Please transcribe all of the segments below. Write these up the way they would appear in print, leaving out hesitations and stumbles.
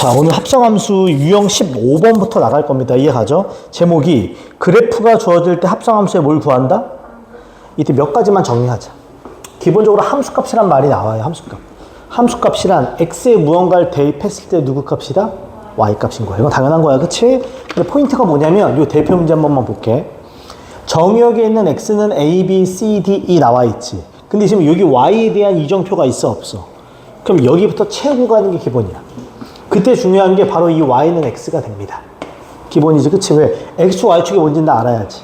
자, 오늘 합성함수 유형 15번부터 나갈 겁니다. 이해가죠? 제목이 그래프가 주어질 때 합성함수에 뭘 구한다? 이때 몇 가지만 정리하자. 기본적으로 함수값이란 말이 나와요. 함수값. 함수값이란 x에 무언가를 대입했을 때 누구 값이다? y값인 거야. 이건 당연한 거야. 그치? 근데 포인트가 뭐냐면 이 대표 문제 한 번만 볼게. 정의역에 있는 x는 a, b, c, d, e 나와 있지. 근데 지금 여기 y에 대한 이정표가 있어 없어? 그럼 여기부터 채우고 가는 게 기본이야. 그때 중요한 게 바로 이 y는 x가 됩니다. 기본이지. 그치? 왜? x, y축이 뭔지는 다 알아야지.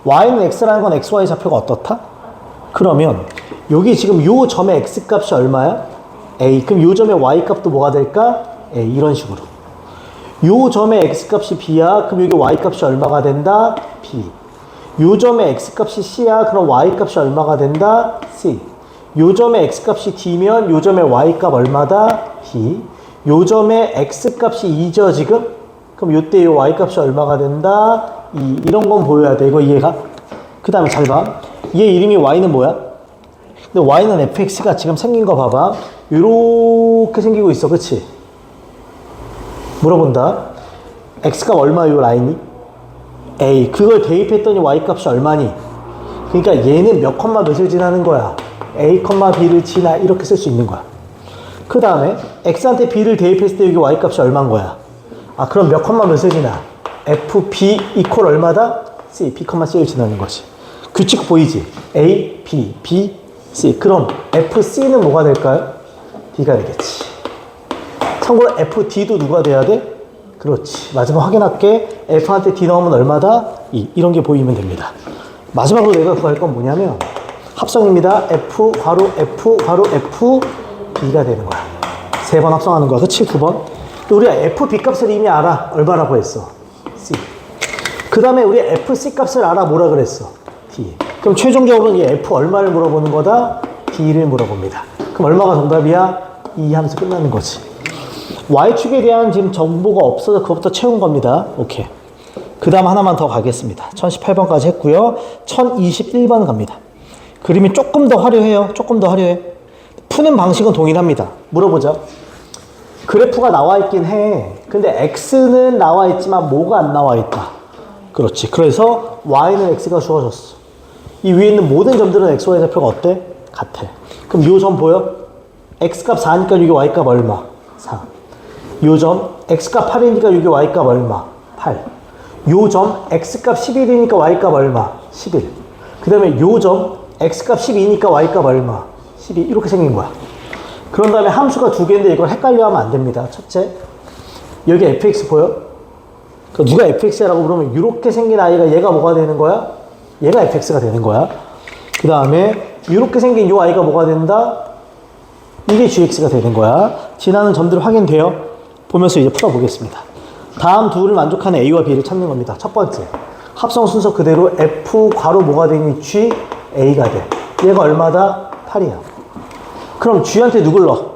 y는 x라는 건 x, y 좌표가 어떻다? 그러면 여기 지금 요 점의 x 값이 얼마야? a. 그럼 요 점의 y 값도 뭐가 될까? a. 이런 식으로. 요 점의 x 값이 b야. 그럼 여기 y 값이 얼마가 된다? b. 요 점의 x 값이 c야. 그럼 y 값이 얼마가 된다? c. 요 점의 x 값이 d면 요 점의 y 값 얼마다? b. 요 점의 x 값이 2죠 지금? 그럼 요때 요 y 값이 얼마가 된다? 2. 이런 건 보여야 돼. 이거 이해가? 그 다음에 잘 봐. 얘 이름이 y는 뭐야? 근데 y는 fx가 지금 생긴 거 봐봐. 요렇게 생기고 있어. 그치? 물어본다. x값 얼마 요 라인이? a. 그걸 대입했더니 y 값이 얼마니? 그러니까 얘는 몇 컴마 몇을 지나는 거야? a, b를 지나. 이렇게 쓸 수 있는 거야. 그 다음에 x한테 b를 대입했을 때 여기 y 값이 얼마인 거야? 아, 그럼 몇 컴마 몇을 지나? fb 이퀄 얼마다? c, b, c를 지나는 거지. 규칙 보이지? a, b, b, c. 그럼 fc는 뭐가 될까요? d가 되겠지. 참고로 fd도 누가 돼야 돼? 그렇지. 마지막 확인할게. f한테 d 넣으면 얼마다? 2. 이런 게 보이면 됩니다. 마지막으로 내가 구할 건 뭐냐면 합성입니다. f, 괄호, f, 괄호, f, b가 되는 거야. 3번 합성하는 거야. 그치? 2번. 우리가 fb 값을 이미 알아. 얼마라고 했어? c. 그 다음에 우리 fc 값을 알아. 뭐라 그랬어? d. 그럼 최종적으로는 이 f 얼마를 물어보는 거다? d를 물어봅니다. 그럼 얼마가 정답이야? 2 하면서 끝나는 거지. y축에 대한 지금 정보가 없어서 그것부터 채운 겁니다. 오케이. 그 다음 하나만 더 가겠습니다. 1018번까지 했고요. 1021번 갑니다. 그림이 조금 더 화려해요. 조금 더 화려해. 푸는 방식은 동일합니다. 물어보자. 그래프가 나와 있긴 해. 근데 x는 나와 있지만 뭐가 안 나와 있다. 그렇지. 그래서 y는 x가 주어졌어. 이 위에 있는 모든 점들은 x, y 좌표가 어때? 같아. 그럼 요 점 보여? x값 4니까 여기 y값 얼마? 4. 요 점 x값 8이니까 여기 y값 얼마? 8. 요 점 x값 11이니까 y값 얼마? 11. 그 다음에 요 점 x값 12니까 y값 얼마? 12. 이렇게 생긴 거야. 그런 다음에 함수가 두 개인데 이걸 헷갈려 하면 안 됩니다. 첫째, 여기 fx 보여? 그 누가 fx라고 부르면 이렇게 생긴 아이가 얘가 뭐가 되는 거야? 얘가 fx가 되는 거야. 그 다음에 이렇게 생긴 요 아이가 뭐가 된다? 이게 gx가 되는 거야. 지나는 점들 확인돼요? 보면서 이제 풀어보겠습니다. 다음 둘을 만족하는 a와 b를 찾는 겁니다. 첫 번째, 합성 순서 그대로 f 괄호 뭐가 되니 g a가 돼. 얘가 얼마다? 8이야. 그럼 g한테 누굴 넣어?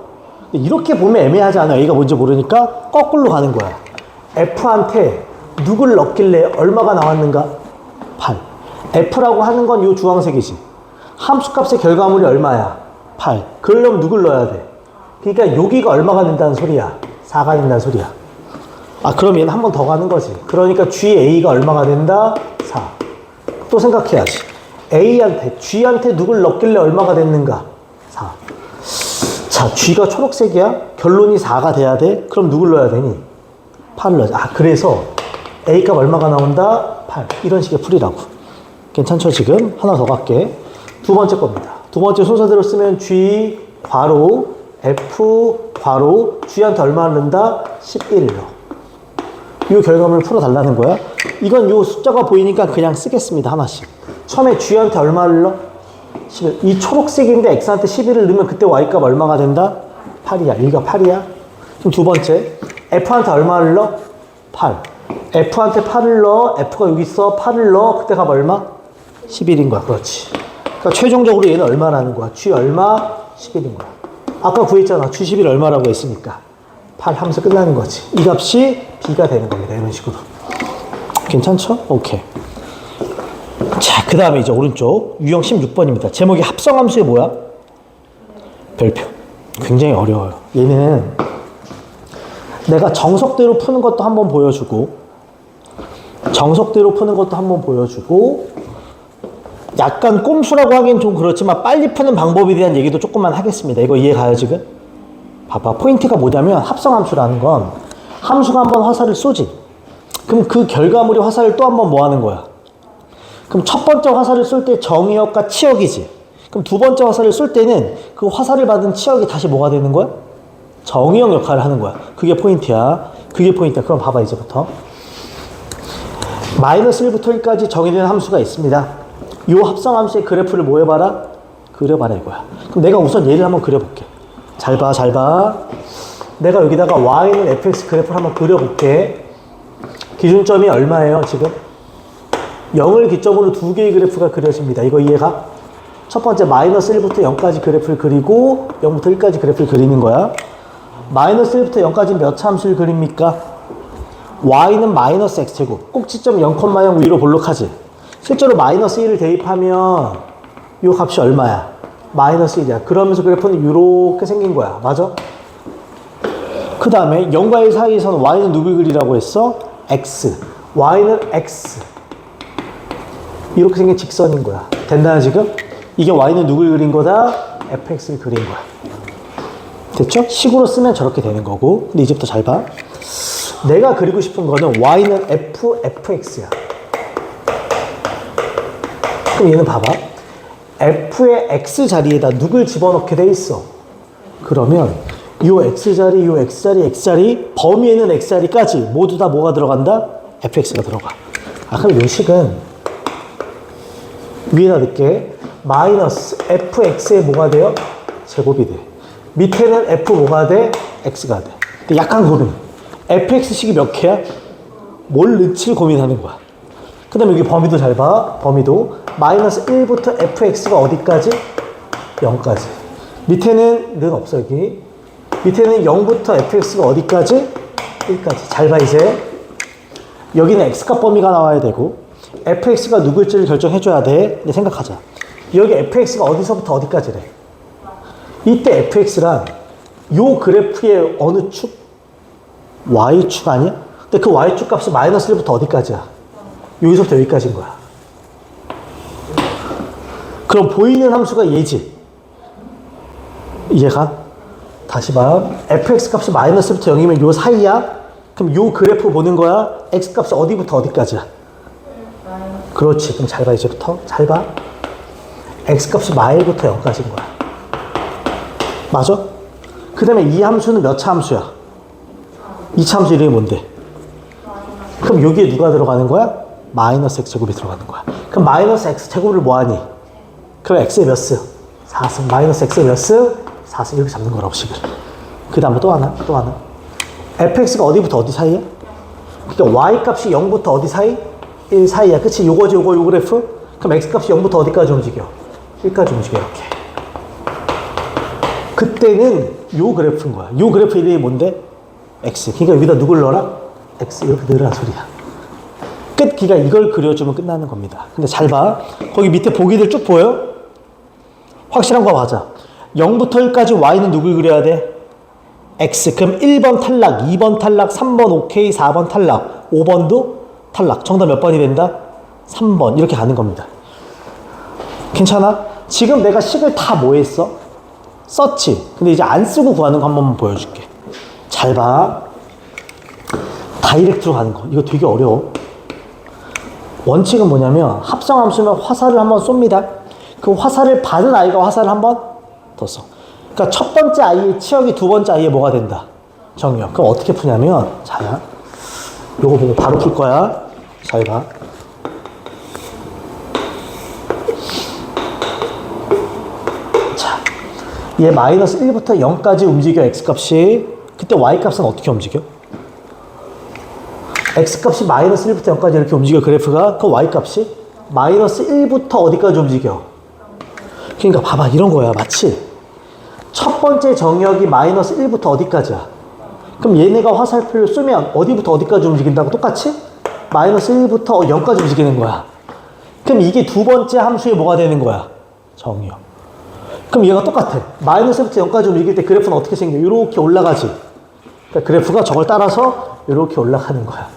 이렇게 보면 애매하지 않아? a가 뭔지 모르니까 거꾸로 가는 거야. f한테 누굴 넣길래 얼마가 나왔는가? 8. f라고 하는 건 요 주황색이지. 함수값의 결과물이 얼마야? 8. 그러려면 누굴 넣어야 돼? 그러니까 여기가 얼마가 된다는 소리야? 4가 된다는 소리야. 아, 그럼 얘는 한 번 더 가는 거지. 그러니까 GA가 얼마가 된다? 4. 또 생각해야지. G한테 누굴 넣길래 얼마가 됐는가? 4. 자, G가 초록색이야? 결론이 4가 돼야 돼? 그럼 누굴 넣어야 되니? 8을 넣어야 돼. 아, 그래서 A값 얼마가 나온다? 8. 이런 식의 풀이라고. 괜찮죠, 지금? 하나 더 갈게. 두 번째 겁니다. 두 번째 순서대로 쓰면 G, 괄호, F, 괄호, G한테 얼마를 넣는다? 11을 넣어. 이 결과물을 풀어달라는 거야. 이건 이 숫자가 보이니까 그냥 쓰겠습니다. 하나씩. 처음에 G한테 얼마를 넣어? 11. 이 초록색인데 X한테 11을 넣으면 그때 Y값 얼마가 된다? 8이야. 여기가 8이야. 그럼 두 번째, F한테 얼마를 넣어? 8. F한테 8을 넣어. F가 여기 있어. 8을 넣어. 그때 값 얼마? 11인 거야. 그렇지. 그러니까 최종적으로 얘는 얼마라는 거야? G 얼마? 11인 거야. 아까 구했잖아. G 11 얼마라고 했으니까. 8 하면서 끝나는 거지. 이 값이 B가 되는 겁니다. 이런 식으로. 괜찮죠? 오케이. 자, 그 다음에 이제 오른쪽 유형 16번입니다. 제목이 합성함수의 뭐야? 별표. 굉장히 어려워요. 얘는 내가 정석대로 푸는 것도 한번 보여주고, 약간 꼼수라고 하긴 좀 그렇지만 빨리 푸는 방법에 대한 얘기도 조금만 하겠습니다. 이거 이해가요 지금? 봐봐, 포인트가 뭐냐면 합성함수라는 건 함수가 한번 화살을 쏘지. 그럼 그 결과물이 화살을 또 한번 뭐 하는 거야? 그럼 첫 번째 화살을 쏠 때 정의역과 치역이지. 그럼 두 번째 화살을 쏠 때는 그 화살을 받은 치역이 다시 뭐가 되는 거야? 정의역 역할을 하는 거야. 그게 포인트야. 그럼 봐봐, 이제부터. 마이너스 1부터 1까지 정의되는 함수가 있습니다. 이 합성함수의 그래프를 뭐 해봐라? 그려봐라 이거야. 그럼 내가 우선 얘를 한번 그려볼게. 잘 봐. 내가 여기다가 y는 fx 그래프를 한번 그려볼게. 기준점이 얼마예요 지금? 0을 기점으로 두 개의 그래프가 그려집니다. 이거 이해가? 첫 번째 마이너스 1부터 0까지 그래프를 그리고 0부터 1까지 그래프를 그리는 거야. 마이너스 1부터 0까지 몇 차 함수를 그립니까? y는 마이너스 x제곱, 꼭지점 0,0 위로 볼록하지. 실제로 마이너스 1을 대입하면 이 값이 얼마야? 마이너스 1이야. 그러면서 그래프는 이렇게 생긴 거야. 맞아? 그 다음에 0과 1 사이에서는 y는 누굴 그리라고 했어? x. y는 x. 이렇게 생긴 직선인 거야. 됐나요 지금? 이게 y는 누굴 그린 거다? fx를 그린 거야. 됐죠? 식으로 쓰면 저렇게 되는 거고. 근데 이제부터 잘 봐. 내가 그리고 싶은 거는 y는 fx야. 그럼 얘는 봐봐. f의 x 자리에다 누굴 집어넣게 돼 있어. 그러면 요 x자리, 요 x자리, x자리, 범위에는 x자리까지 모두 다 뭐가 들어간다? fx가 들어가. 그럼 요 식은 위에다 넣을게. 마이너스 fx에 뭐가 돼요? 제곱이 돼. 밑에는 f 뭐가 돼? x가 돼. 근데 약간 고민. fx식이 몇 개야? 뭘 넣지 고민하는 거야. 그 다음에 여기 범위도 잘 봐. 범위도 마이너스 1부터 fx가 어디까지? 0까지. 밑에는 는 없어 여기. 밑에는 0부터 fx가 어디까지? 1까지. 잘 봐 이제. 여기는 x값 범위가 나와야 되고 fx가 누굴지를 결정해줘야 돼. 근데 생각하자. 여기 fx가 어디서부터 어디까지래? 이때 fx란 요 그래프의 어느 축? y축 아니야? 근데 그 y축 값이 마이너스 1부터 어디까지야? 여기서부터 여기까지인 거야. 그럼 보이는 함수가 얘지. 이해가? 다시 봐. fx 값이 마이너스 1부터 0이면 요 사이야? 그럼 요 그래프 보는 거야? x 값이 어디부터 어디까지야? 그렇지. 그럼 잘 봐, 이제부터. 잘 봐. x 값이 마일부터 0까지인 거야. 맞아? 그 다음에 이 함수는 몇 차 함수야? 2차 함수 이름이 뭔데? 그럼 여기에 누가 들어가는 거야? 마이너스 x제곱이 들어가는 거야. 그럼 마이너스 x제곱을 뭐하니? 그럼 x의 몇 수? 4승. 마이너스 x의 몇 수? 4승. 이렇게 잡는 거라고 식을. 그 다음에 또 하나. fx가 어디부터 어디 사이야? 그러니까 y 값이 0부터 어디 사이? 1 사이야. 그치? 요거지 요 그래프? 그럼 x 값이 0부터 어디까지 움직여? 1까지 움직여 이렇게. 그때는 요 그래프인 거야. 요 그래프 이름이 뭔데? x. 그러니까 여기다 누굴 넣어라? x 이렇게 넣으라 소리야. 끝. 그러니까 이걸 그려주면 끝나는 겁니다. 근데 잘 봐. 거기 밑에 보기들 쭉 보여? 확실한 거 맞아. 0부터 1까지 y는 누굴 그려야 돼? x. 그럼 1번 탈락, 2번 탈락, 3번 오케이, 4번 탈락, 5번도 탈락. 정답 몇 번이 된다? 3번. 이렇게 가는 겁니다. 괜찮아? 지금 내가 식을 다 뭐 했어? 썼지. 근데 이제 안 쓰고 구하는 거 한번 보여줄게. 잘 봐. 다이렉트로 가는 거. 이거 되게 어려워. 원칙은 뭐냐면 합성함수면 화살을 한번 쏩니다. 그 화살을 받은 아이가 화살을 한번 더 써. 그러니까 첫 번째 아이의 치역이 두 번째 아이의 뭐가 된다? 정의역. 그럼 어떻게 푸냐면 자야. 요거 보고 바로 풀 거야. 잘 봐. 자, 얘 마이너스 1부터 0까지 움직여 x값이. 그때 y값은 어떻게 움직여? x값이 마이너스 1부터 0까지 이렇게 움직여 그래프가. 그 y값이 마이너스 1부터 어디까지 움직여? 그러니까 봐봐 이런 거야. 마치 첫 번째 정의역이 마이너스 1부터 어디까지야? 그럼 얘네가 화살표를 쏘면 어디부터 어디까지 움직인다고? 똑같이? 마이너스 1부터 0까지 움직이는 거야. 그럼 이게 두 번째 함수의 뭐가 되는 거야? 정의역. 그럼 얘가 똑같아. 마이너스 1부터 0까지 움직일 때 그래프는 어떻게 생겨? 이렇게 올라가지. 그러니까 그래프가 저걸 따라서 이렇게 올라가는 거야.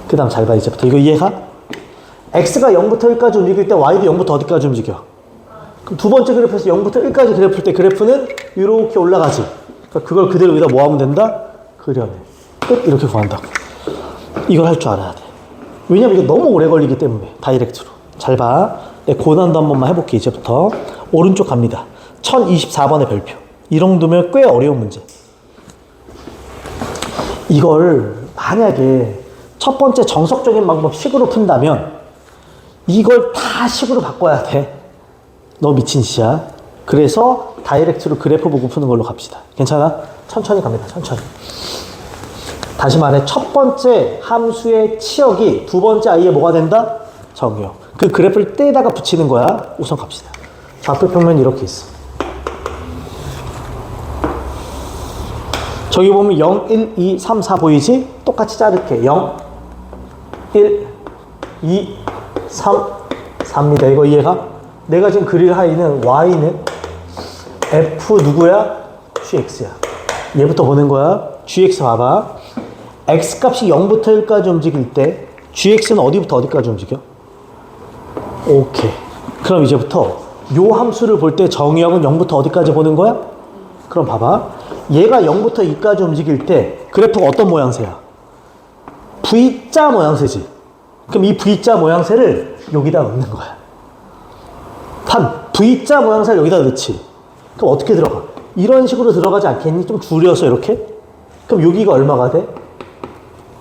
그 다음 잘 봐, 이제부터. 이거 이해가? x가 0부터 1까지 움직일 때 y도 0부터 어디까지 움직여? 그럼 두 번째 그래프에서 0부터 1까지 그래프일 때 그래프는 이렇게 올라가지. 그러니까 그걸 그대로 여기다 뭐 하면 된다? 그려내. 끝. 이렇게 구한다고. 이걸 할 줄 알아야 돼. 왜냐면 이게 너무 오래 걸리기 때문에. 다이렉트로. 잘 봐. 내 고난도 한 번만 해볼게. 이제부터. 오른쪽 갑니다. 1024번의 별표. 이 정도면 꽤 어려운 문제. 이걸 만약에 첫 번째 정석적인 방법 식으로 푼다면 이걸 다 식으로 바꿔야 돼. 너 미친 짓이야. 그래서 다이렉트로 그래프 보고 푸는 걸로 갑시다. 괜찮아? 천천히 갑니다. 천천히. 다시 말해, 첫 번째 함수의 치역이 두 번째 i에 뭐가 된다? 정의역. 그 그래프를 떼다가 붙이는 거야. 우선 갑시다. 좌표 평면이 이렇게 있어. 저기 보면 0, 1, 2, 3, 4 보이지? 똑같이 자를게. 0, 1, 2, 3, 4입니다. 이거 이해가? 내가 지금 그릴 하이는 y는 f 누구야? gx야. 얘부터 보는 거야. gx 봐봐. x 값이 0부터 1까지 움직일 때 gx는 어디부터 어디까지 움직여? 오케이. 그럼 이제부터 요 함수를 볼 때 정의역은 0부터 어디까지 보는 거야? 그럼 봐봐. 얘가 0부터 2까지 움직일 때 그래프가 어떤 모양새야? V자 모양새지. 그럼 이 V자 모양새를 여기다 넣는 거야. 단 V자 모양새를 여기다 넣지. 그럼 어떻게 들어가? 이런 식으로 들어가지 않겠니? 좀 줄여서 이렇게? 그럼 여기가 얼마가 돼?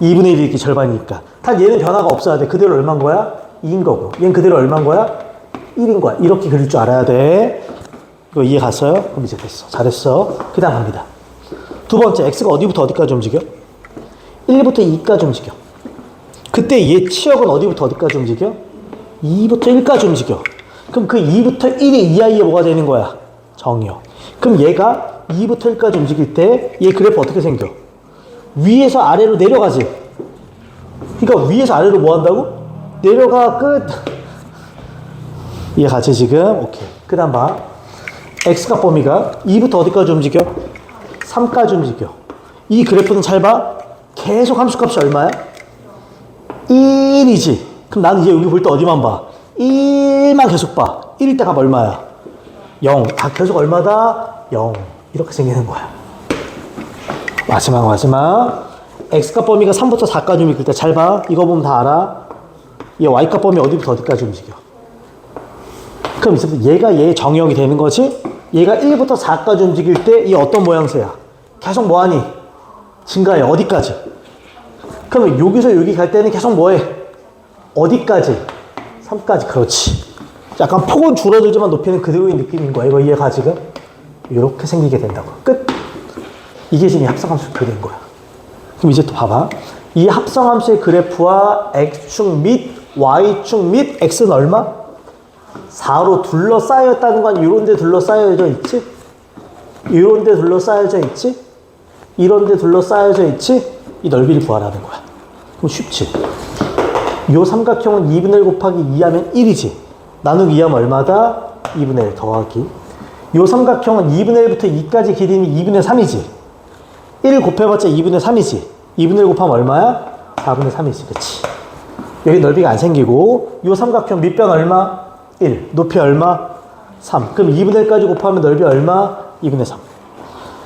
2분의 1이 이렇게 절반이니까. 단 얘는 변화가 없어야 돼. 그대로 얼마인 거야? 2인 거고. 얘는 그대로 얼마인 거야? 1인 거야. 이렇게 그릴 줄 알아야 돼. 이거 이해 갔어요? 그럼 이제 됐어. 잘했어. 그 다음 갑니다. 두 번째, x가 어디부터 어디까지 움직여? 1부터 2까지 움직여. 그때 얘 치역은 어디부터 어디까지 움직여? 2부터 1까지 움직여. 그럼 그 2부터 1이 이 아이에 뭐가 되는 거야? 정의역. 그럼 얘가 2부터 1까지 움직일 때 얘 그래프 어떻게 생겨? 위에서 아래로 내려가지. 그러니까 위에서 아래로 뭐 한다고? 내려가. 끝. 이해 가지 지금? 오케이. 그 다음 봐. x값 범위가 2부터 어디까지 움직여? 3까지 움직여. 이 그래프는 잘 봐. 계속 함수값이 얼마야? 1이지. 그럼 나는 이제 여기 볼 때 어디만 봐? 1만 계속 봐. 1일 때 값 얼마야? 0. 아, 계속 얼마다? 0. 이렇게 생기는 거야. 마지막. x값 범위가 3부터 4까지 움직일 때 잘 봐. 이거 보면 다 알아. 얘 y값 범위 어디부터 어디까지 움직여? 그럼 이제부터 얘가 얘의 정의역이 되는 거지? 얘가 1부터 4까지 움직일 때 이 어떤 모양새야? 계속 뭐하니? 증가해. 어디까지? 그러면 여기서 여기 갈 때는 계속 뭐해? 어디까지? 3까지. 그렇지. 약간 폭은 줄어들지만 높이는 그대로의 느낌인 거야. 이거 이해가 지금? 이렇게 생기게 된다고. 끝. 이게 지금 이 합성함수 그린 거야. 그럼 이제 또 봐봐. 이 합성함수의 그래프와 x축 및 y축 및 x는 얼마? 4로 둘러싸였다는 건 이런 데 둘러싸여져 있지? 이런 데 둘러싸여져 있지? 이런 데 둘러싸여져 있지? 이 넓이를 구하라는 거야. 그럼 쉽지? 요 삼각형은 2분의 1 곱하기 2 하면 1이지. 나누기 2 하면 얼마다? 2분의 1 더하기. 요 삼각형은 2분의 1부터 2까지 길이는 2분의 3이지. 1 곱해봤자 2분의 3이지. 2분의 1 곱하면 얼마야? 4분의 3이지. 그치? 여기 넓이가 안 생기고 요 삼각형 밑변 얼마? 1. 높이 얼마? 3. 그럼 2분의 1까지 곱하면 넓이 얼마? 2분의 3.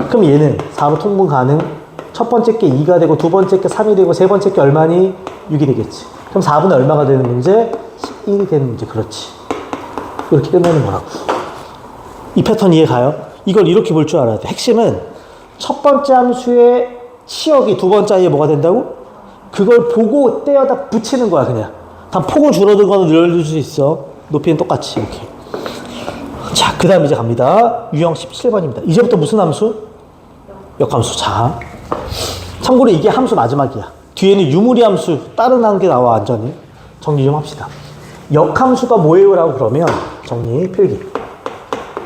그럼 얘는 4로 통분 가능. 첫 번째 게 2가 되고 두 번째 게 3이 되고 세 번째 게 얼마니? 6이 되겠지. 그럼 4분의 얼마가 되는 문제? 11이 되는 문제. 그렇지. 이렇게 끝내는 거라고. 이 패턴 이해 가요? 이걸 이렇게 볼 줄 알아야 돼. 핵심은 첫 번째 함수의 치역이 두 번째 아이에 뭐가 된다고? 그걸 보고 떼어다 붙이는 거야 그냥. 단 폭은 줄어들거나 늘어질 수 있어. 높이는 똑같이 이렇게. 자, 그 다음 이제 갑니다. 유형 17번입니다. 이제부터 무슨 함수? 역함수. 자, 참고로 이게 함수 마지막이야. 뒤에는 유무리 함수 다른 한 개 나와. 완전히 정리 좀 합시다. 역함수가 뭐예요? 라고 그러면 정리 필기.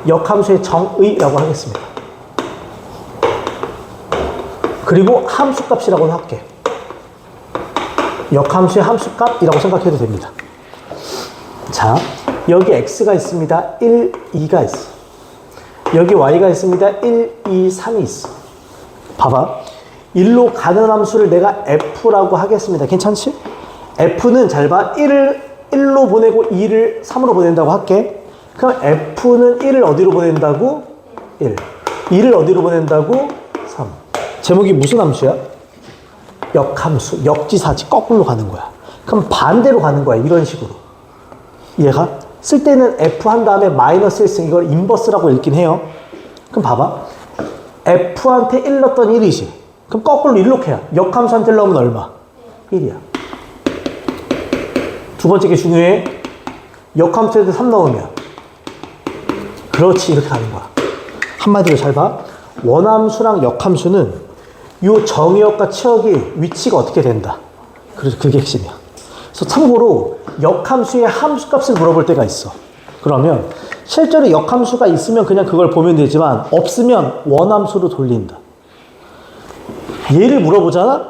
역함수의 정의라고 하겠습니다. 그리고 함수값이라고는 할게. 역함수의 함수값이라고 생각해도 됩니다. 자, 여기 x가 있습니다. 1, 2가 있어. 여기 y가 있습니다. 1, 2, 3이 있어. 봐봐. 1로 가는 함수를 내가 f라고 하겠습니다. 괜찮지? f는 잘 봐. 1로 보내고 2를 3으로 보낸다고 할게. 그럼 f는 1을 어디로 보낸다고? 1. 2를 어디로 보낸다고? 3. 제목이 무슨 함수야? 역함수, 역지사지, 거꾸로 가는 거야. 그럼 반대로 가는 거야. 이런 식으로. 이해가? 쓸 때는 f 한 다음에 마이너스 1승, 이걸 인버스라고 읽긴 해요. 그럼 봐봐. f한테 1 넣었더니 1이지. 그럼 거꾸로 1로 해야. 역함수한테 1 넣으면 얼마? 1이야. 두 번째 게 중요해. 역함수한테 3 넣으면. 그렇지. 이렇게 가는 거야. 한마디로 잘 봐. 원함수랑 역함수는 요 정의역과 치역이 위치가 어떻게 된다. 그래서 그게 핵심이야. 그래서 참고로 역함수의 함수값을 물어볼 때가 있어. 그러면 실제로 역함수가 있으면 그냥 그걸 보면 되지만 없으면 원함수로 돌린다. 얘를 물어보잖아?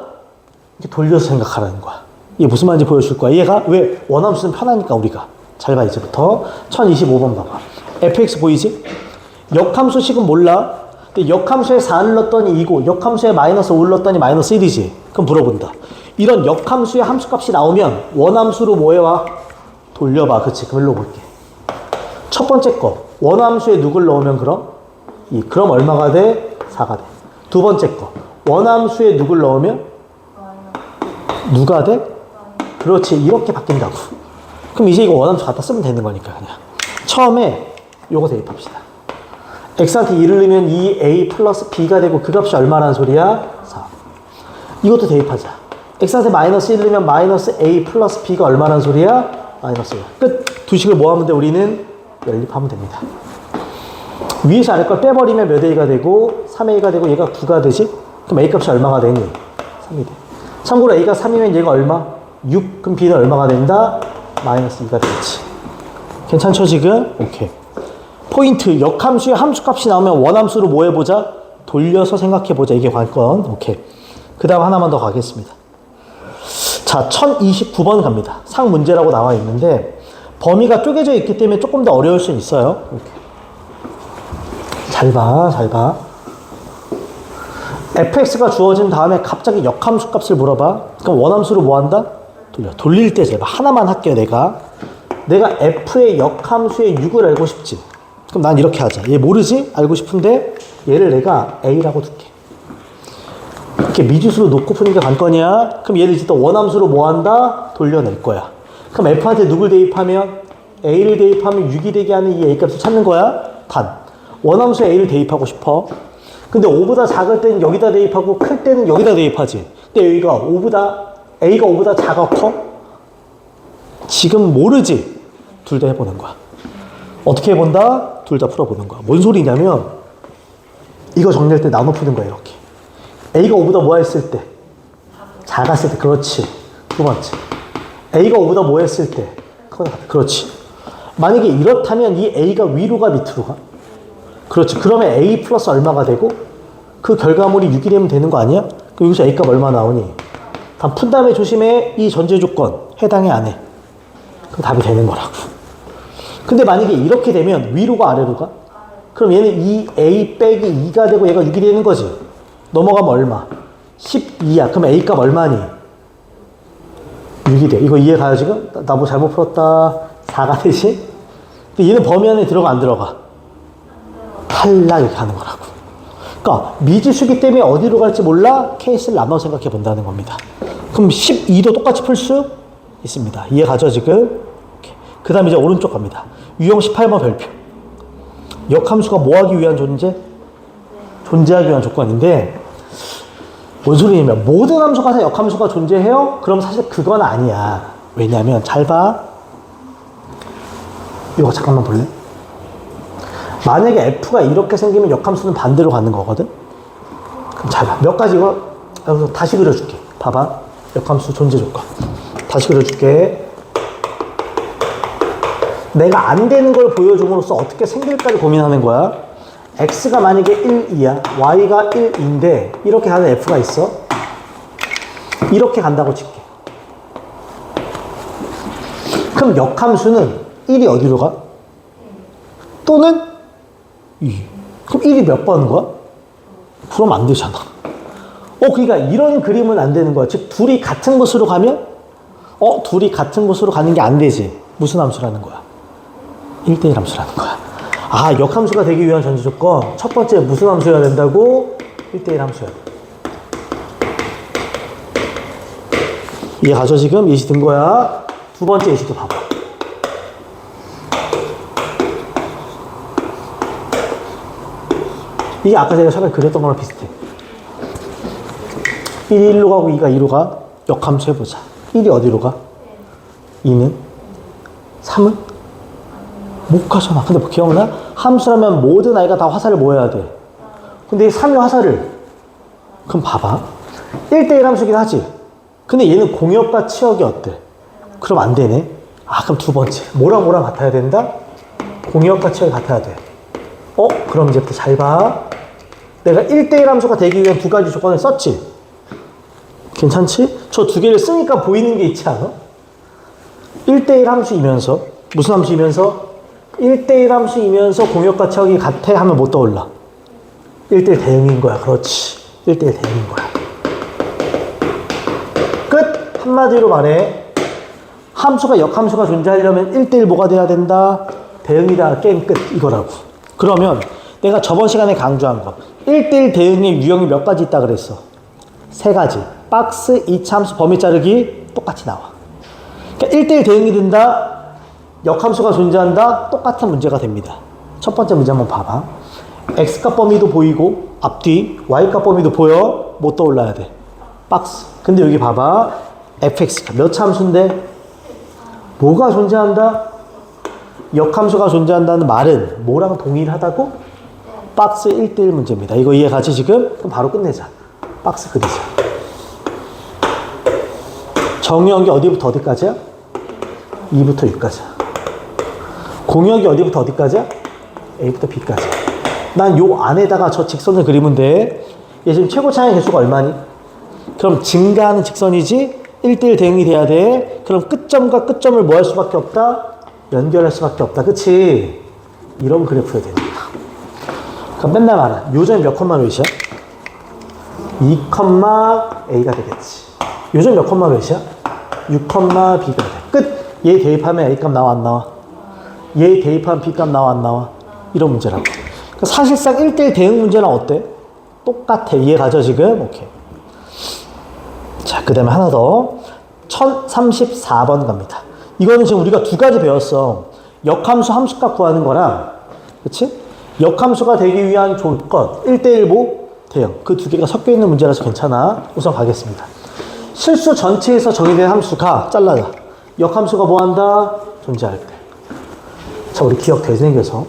이렇게 돌려서 생각하라는 거야. 이게 무슨 말인지 보여줄 거야. 얘가 왜 원함수는 편하니까 우리가. 잘 봐 이제부터. 1025번 봐봐. fx 보이지? 역함수식은 몰라. 근데 역함수에 4를 넣었더니 2고 역함수에 마이너스 5를 넣었더니 마이너스 1이지. 그럼 물어본다. 이런 역함수의 함수값이 나오면 원함수로 뭐 해와? 돌려봐. 그치? 그걸로 볼게. 첫 번째 거. 원함수에 누굴 넣으면 그럼? 2. 그럼 얼마가 돼? 4가 돼. 두 번째 거. 원함수에 누굴 넣으면? 누가 돼? 그렇지. 이렇게 바뀐다고. 그럼 이제 이거 원함수 갖다 쓰면 되는 거니까 그냥. 처음에 요거 대입합시다. x한테 2를 넣으면 2a 플러스 b가 되고 그 값이 얼마라는 소리야? 4. 이것도 대입하자. x한테 마이너스 1 넣으면 마이너스 a 플러스 b가 얼마라는 소리야? 마이너스 1. 끝. 두 식을 뭐 하면 돼? 우리는 연립하면 됩니다. 위에서 아래 걸 빼버리면 몇 a가 되고 3a가 되고 얘가 9가 되지? 그럼 a 값이 얼마가 되니? 3이 돼. 참고로 a가 3이면 얘가 얼마? 6. 그럼 b는 얼마가 된다? 마이너스 2가 되겠지. 괜찮죠 지금? 오케이. 포인트. 역함수의 함수값이 나오면 원함수로 뭐 해보자? 돌려서 생각해보자. 이게 관건. 오케이. 그 다음 하나만 더 가겠습니다. 자, 1029번 갑니다. 상 문제라고 나와 있는데 범위가 쪼개져 있기 때문에 조금 더 어려울 수 있어요. 이렇게. 잘 봐, 잘 봐. fx가 주어진 다음에 갑자기 역함수 값을 물어봐. 그럼 원함수로 뭐 한다? 돌려. 돌릴 때 제발 하나만 할게요, 내가 f의 역함수의 6을 알고 싶지. 그럼 난 이렇게 하자. 얘 모르지? 알고 싶은데 얘를 내가 a라고 둘게. 이렇게 미지수로 놓고 푸는 게 관건이야. 그럼 얘를 이제 또 원함수로 뭐 한다? 돌려낼 거야. 그럼 f한테 누굴 대입하면? a를 대입하면 6이 되게 하는 이 a값을 찾는 거야. 단. 원함수에 a를 대입하고 싶어. 근데 5보다 작을 때는 여기다 대입하고 클 때는 여기다 대입하지. 근데 여기가 a가 5보다 작아 커? 지금 모르지? 둘 다 해보는 거야. 어떻게 해본다? 둘 다 풀어보는 거야. 뭔 소리냐면 이거 정리할 때 나눠 푸는 거야. 이렇게. a가 5보다 뭐 했을 때? 작았을 때. 그렇지. 두 번째. a가 5보다 뭐 했을 때? 그렇지. 만약에 이렇다면 이 a가 위로가 밑으로 가? 그렇지. 그러면 a 플러스 얼마가 되고 그 결과물이 6이 되면 되는 거 아니야? 그럼 여기서 a값 얼마 나오니? 단 푼 다음에 조심해. 이 전제 조건 해당해 안 해? 그럼 답이 되는 거라고. 근데 만약에 이렇게 되면 위로가 아래로 가? 그럼 얘는 2a 빼기 2가 되고 얘가 6이 되는 거지. 넘어가면 얼마? 12야. 그럼 a 값 얼마니? 6이 돼. 이거 이해가요 지금? 나 뭐 잘못 풀었다. 4가 되지? 근데 얘는 범위 안에 들어가 안 들어가? 탈락 이렇게 하는 거라고. 그러니까 미지수기 때문에 어디로 갈지 몰라? 케이스를 나눠 생각해 본다는 겁니다. 그럼 12도 똑같이 풀 수 있습니다. 이해가죠 지금? 그 다음에 이제 오른쪽 갑니다. 유형 18번 별표. 역함수가 뭐 하기 위한 존재? 존재하기 위한 조건인데 뭔 소리냐면 모든 함수가 다 역함수가 존재해요? 그럼 사실 그건 아니야. 왜냐면 잘 봐. 이거 잠깐만 볼래? 만약에 f가 이렇게 생기면 역함수는 반대로 가는 거거든? 그럼 잘 봐. 몇 가지 이거 다시 그려줄게. 봐봐. 역함수 존재 조건. 다시 그려줄게. 내가 안 되는 걸 보여줌으로써 어떻게 생길까를 고민하는 거야. x가 만약에 1, 2야. y가 1, 2인데 이렇게 가는 f가 있어. 이렇게 간다고 칠게. 그럼 역함수는 1이 어디로 가? 또는 2. 그럼 1이 몇 번인 거야? 그럼 안 되잖아. 그러니까 이런 그림은 안 되는 거야. 즉, 둘이 같은 곳으로 가면, 둘이 같은 곳으로 가는 게 안 되지. 무슨 함수라는 거야? 1대1 함수라는 거야. 역함수가 되기 위한 전제 조건. 첫 번째, 무슨 함수여야 된다고? 1대1 함수야. 이해가죠, 지금? 예시 든 거야. 두 번째 예시도 봐봐. 이게 아까 제가 처음에 그렸던 거랑 비슷해. 1이 1로 가고 2가 2로 가. 역함수 해보자. 1이 어디로 가? 2는? 3은? 못 가잖아. 근데 뭐 기억나? 함수라면 모든 아이가 다 화살을 모여야 돼. 근데 이 3이 화살을. 그럼 봐봐. 1대1 함수긴 하지. 근데 얘는 공역과 치역이 어때? 그럼 안 되네. 그럼 두 번째. 뭐랑 같아야 된다? 공역과 치역이 같아야 돼. 그럼 이제부터 잘 봐. 내가 1대1 함수가 되기 위한 두 가지 조건을 썼지? 괜찮지? 저 두 개를 쓰니까 보이는 게 있지 않아? 1대1 함수이면서, 무슨 함수이면서? 1대1 함수이면서 공역과 치역이 같아 하면 못 떠올라. 1대1 대응인 거야. 그렇지. 1대1 대응인 거야. 끝! 한마디로 말해. 함수가 역함수가 존재하려면 1대1 뭐가 돼야 된다? 대응이다. 게임 끝. 이거라고. 그러면 내가 저번 시간에 강조한 거 1대1 대응의 유형이 몇 가지 있다 그랬어? 세 가지. 박스, 2차 함수, 범위 자르기 똑같이 나와. 그러니까 1대1 대응이 된다. 역함수가 존재한다. 똑같은 문제가 됩니다. 첫 번째 문제 한번 봐봐. x값 범위도 보이고 앞뒤 y값 범위도 보여. 못 떠올라야 돼. 박스. 근데 여기 봐봐. fx가 몇 차 함수인데 뭐가 존재한다? 역함수가 존재한다는 말은 뭐랑 동일하다고? 박스 1대1 문제입니다. 이거 이해가지 지금? 그럼 바로 끝내자. 박스 그리자. 정의역이 어디부터 어디까지야? 2부터 6까지야. 공역이 어디부터 어디까지야? A부터 B까지. 난 요 안에다가 저 직선을 그리면 돼. 얘 지금 최고 차의 개수가 얼마니? 그럼 증가하는 직선이지? 1대1 대응이 돼야 돼. 그럼 끝점과 끝점을 뭐 할 수밖에 없다? 연결할 수밖에 없다. 그치? 이런 그래프여야 됩니다. 그럼 맨날 말아. 요점이 몇 컴마 몇이야? 2 A가 되겠지. 요점 몇 컴마 몇이야? 6 B가 돼. 끝! 얘 대입하면 A값 나와 안 나와? 얘 대입하면 B값 나와 안 나와? 이런 문제라고. 그러니까 사실상 1대1 대응 문제는 어때? 똑같아. 이해가죠 지금? 오케이. 자, 그 다음에 하나 더. 1034번 갑니다. 이거는 지금 우리가 두 가지 배웠어. 역함수 함수값 구하는 거랑, 그치? 역함수가 되기 위한 조건, 1대1 뭐? 대응. 그 두 개가 섞여 있는 문제라서 괜찮아. 우선 가겠습니다. 실수 전체에서 정의된 함수가 잘라자. 역함수가 뭐 한다? 존재할 때. 자, 우리 기억 되새겨서.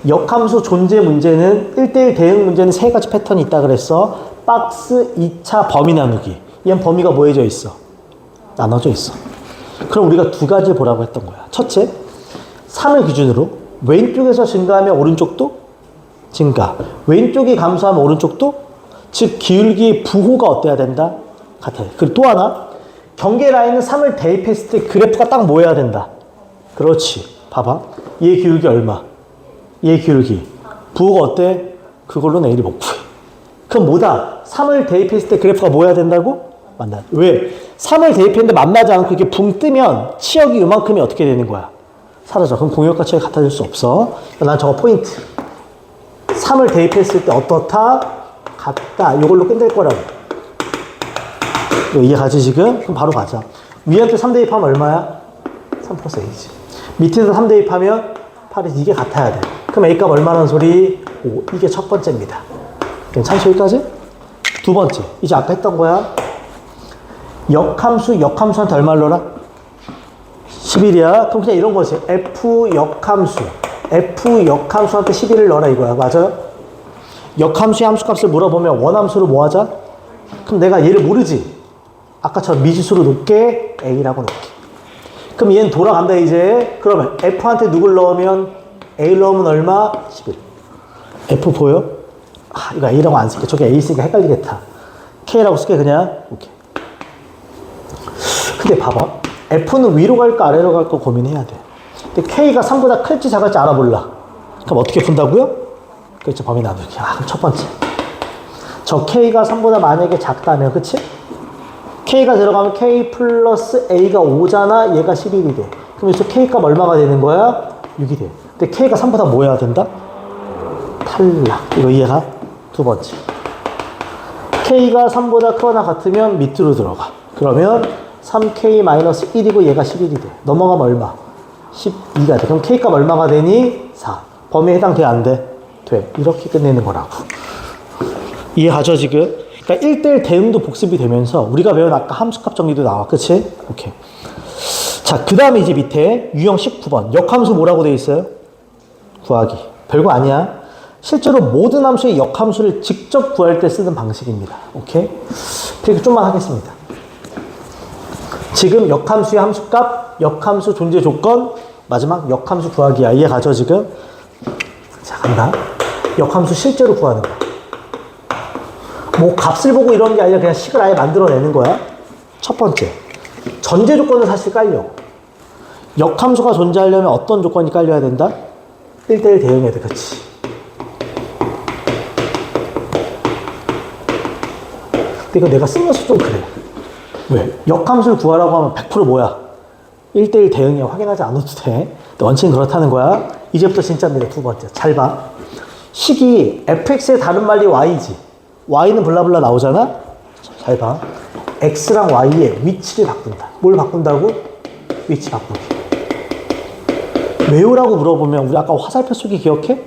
역함수 존재 문제는 1대1 대응 문제는 세 가지 패턴이 있다 그랬어. 박스 2차 범위 나누기. 얘는 범위가 뭐해져 있어? 나눠져 있어. 그럼 우리가 두 가지 보라고 했던 거야. 첫째, 3을 기준으로 왼쪽에서 증가하면 오른쪽도 증가. 왼쪽이 감소하면 오른쪽도, 즉 기울기의 부호가 어때야 된다? 같아요. 그리고 또 하나, 경계 라인은 3을 대입했을 때 그래프가 딱 모여야 된다. 그렇지. 봐봐. 얘 기울기 얼마? 얘 기울기. 부호가 어때? 그걸로 A를 못 구해. 그럼 뭐다? 3을 대입했을 때 그래프가 모여야 된다고? 만나. 왜? 3을 대입했는데 만나지 않고 이렇게 붕 뜨면 치역이 이만큼이 어떻게 되는 거야? 사라져. 그럼 공역과 치역이 같아질 수 없어. 난 저거 포인트. 3을 대입했을 때 어떻다? 같다. 이걸로 끝낼 거라고. 이해가지 지금? 그럼 바로 가자. 위한테 3 대입하면 얼마야? 3 플러스 A지. 밑에서 3 대입하면 8이지. 이게 같아야 돼. 그럼 A값 얼마라는 소리? 5. 이게 첫 번째입니다. 괜찮지 여기까지? 두 번째. 이제 아까 했던 거야. 역함수한테 얼마를 넣어라? 11이야. 그럼 그냥 이런 거지. F 역함수한테 11을 넣어라 이거야. 맞아요? 역함수의 함수값을 물어보면 원함수로 뭐 하자? 그럼 내가 얘를 모르지? 아까처럼 미지수로 놓게 A라고 놓게. 그럼 얘는 돌아간다 이제. 그러면 F한테 누굴 넣으면 A를 넣으면 얼마? 11. F 보여? 이거 A라고 안 쓸게. 저게 A 쓰니까 헷갈리겠다. K라고 쓸게 그냥. 오케이. 근데 봐봐. F는 위로 갈까 아래로 갈까 고민해야 돼. 근데 K가 3보다 클지 작을지 알아볼라. 그럼 어떻게 푼다고요? 그렇죠. 범위 나누기. 그럼 첫 번째. 저 K가 3보다 만약에 작다면, 그치? K가 들어가면 K 플러스 A가 5잖아. 얘가 11이 돼. 그럼 여기서 K 값 얼마가 되는 거야? 6이 돼. 근데 K가 3보다 뭐 해야 된다? 탈락. 이거 이해가? 두 번째. K가 3보다 크거나 같으면 밑으로 들어가. 그러면 3K-1이고 얘가 11이 돼. 넘어가면 얼마? 12가 돼. 그럼 K 값 얼마가 되니? 4. 범위에 해당돼? 안 돼? 돼. 이렇게 끝내는 거라고. 이해가죠, 지금? 그러니까 1대1 대응도 복습이 되면서 우리가 배운 아까 함수값 정리도 나와. 그치? 오케이. 자, 그 다음에 이제 밑에 유형 19번. 역함수 뭐라고 되어 있어요? 구하기. 별거 아니야. 실제로 모든 함수의 역함수를 직접 구할 때 쓰는 방식입니다. 오케이? 그리고 좀만 하겠습니다. 지금 역함수의 함수값, 역함수 존재 조건, 마지막 역함수 구하기야. 이해가죠, 지금? 자, 간다. 역함수 실제로 구하는 거. 뭐 값을 보고 이런 게 아니라 그냥 식을 아예 만들어내는 거야. 첫 번째, 전제 조건은 사실 깔려. 역함수가 존재하려면 어떤 조건이 깔려야 된다? 1대1 대응해야 돼. 그치? 근데 이거 내가 쓰면서 좀 그래. 왜? 역함수를 구하라고 하면 100% 뭐야? 1대1 대응이야. 확인하지 않아도 돼. 원칙은 그렇다는 거야. 이제부터 진짜입니다. 두 번째. 잘 봐. 식이 fx의 다른 말이 y지. y는 블라블라 나오잖아? 잘 봐. x랑 y의 위치를 바꾼다. 뭘 바꾼다고? 위치 바꾸기. 왜요라고 물어보면 우리 아까 화살표 쏘기 기억해?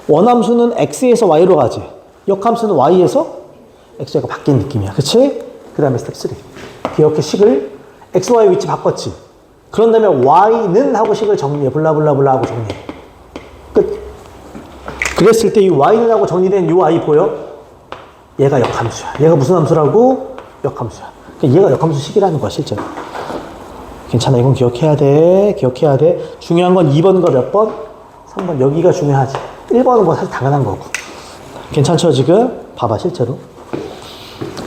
원함수는 x에서 y로 가지. 역함수는 y에서 x가 바뀐 느낌이야. 그치? 그 다음에 스텝 3. 기억해. 식을 x, y 위치 바꿨지. 그런 다음에 y는 하고 식을 정리해. 블라블라블라 하고 정리해. 끝. 그랬을 때 이 y는 하고 정리된 이 y 보여? 얘가 역함수야. 얘가 무슨 함수라고? 역함수야. 그러니까 얘가 역함수 식이라는 거야, 실제로. 괜찮아. 이건 기억해야 돼. 기억해야 돼. 중요한 건 2번과 몇 번? 3번. 여기가 중요하지. 1번은 뭐 사실 당연한 거고. 괜찮죠, 지금? 봐봐, 실제로.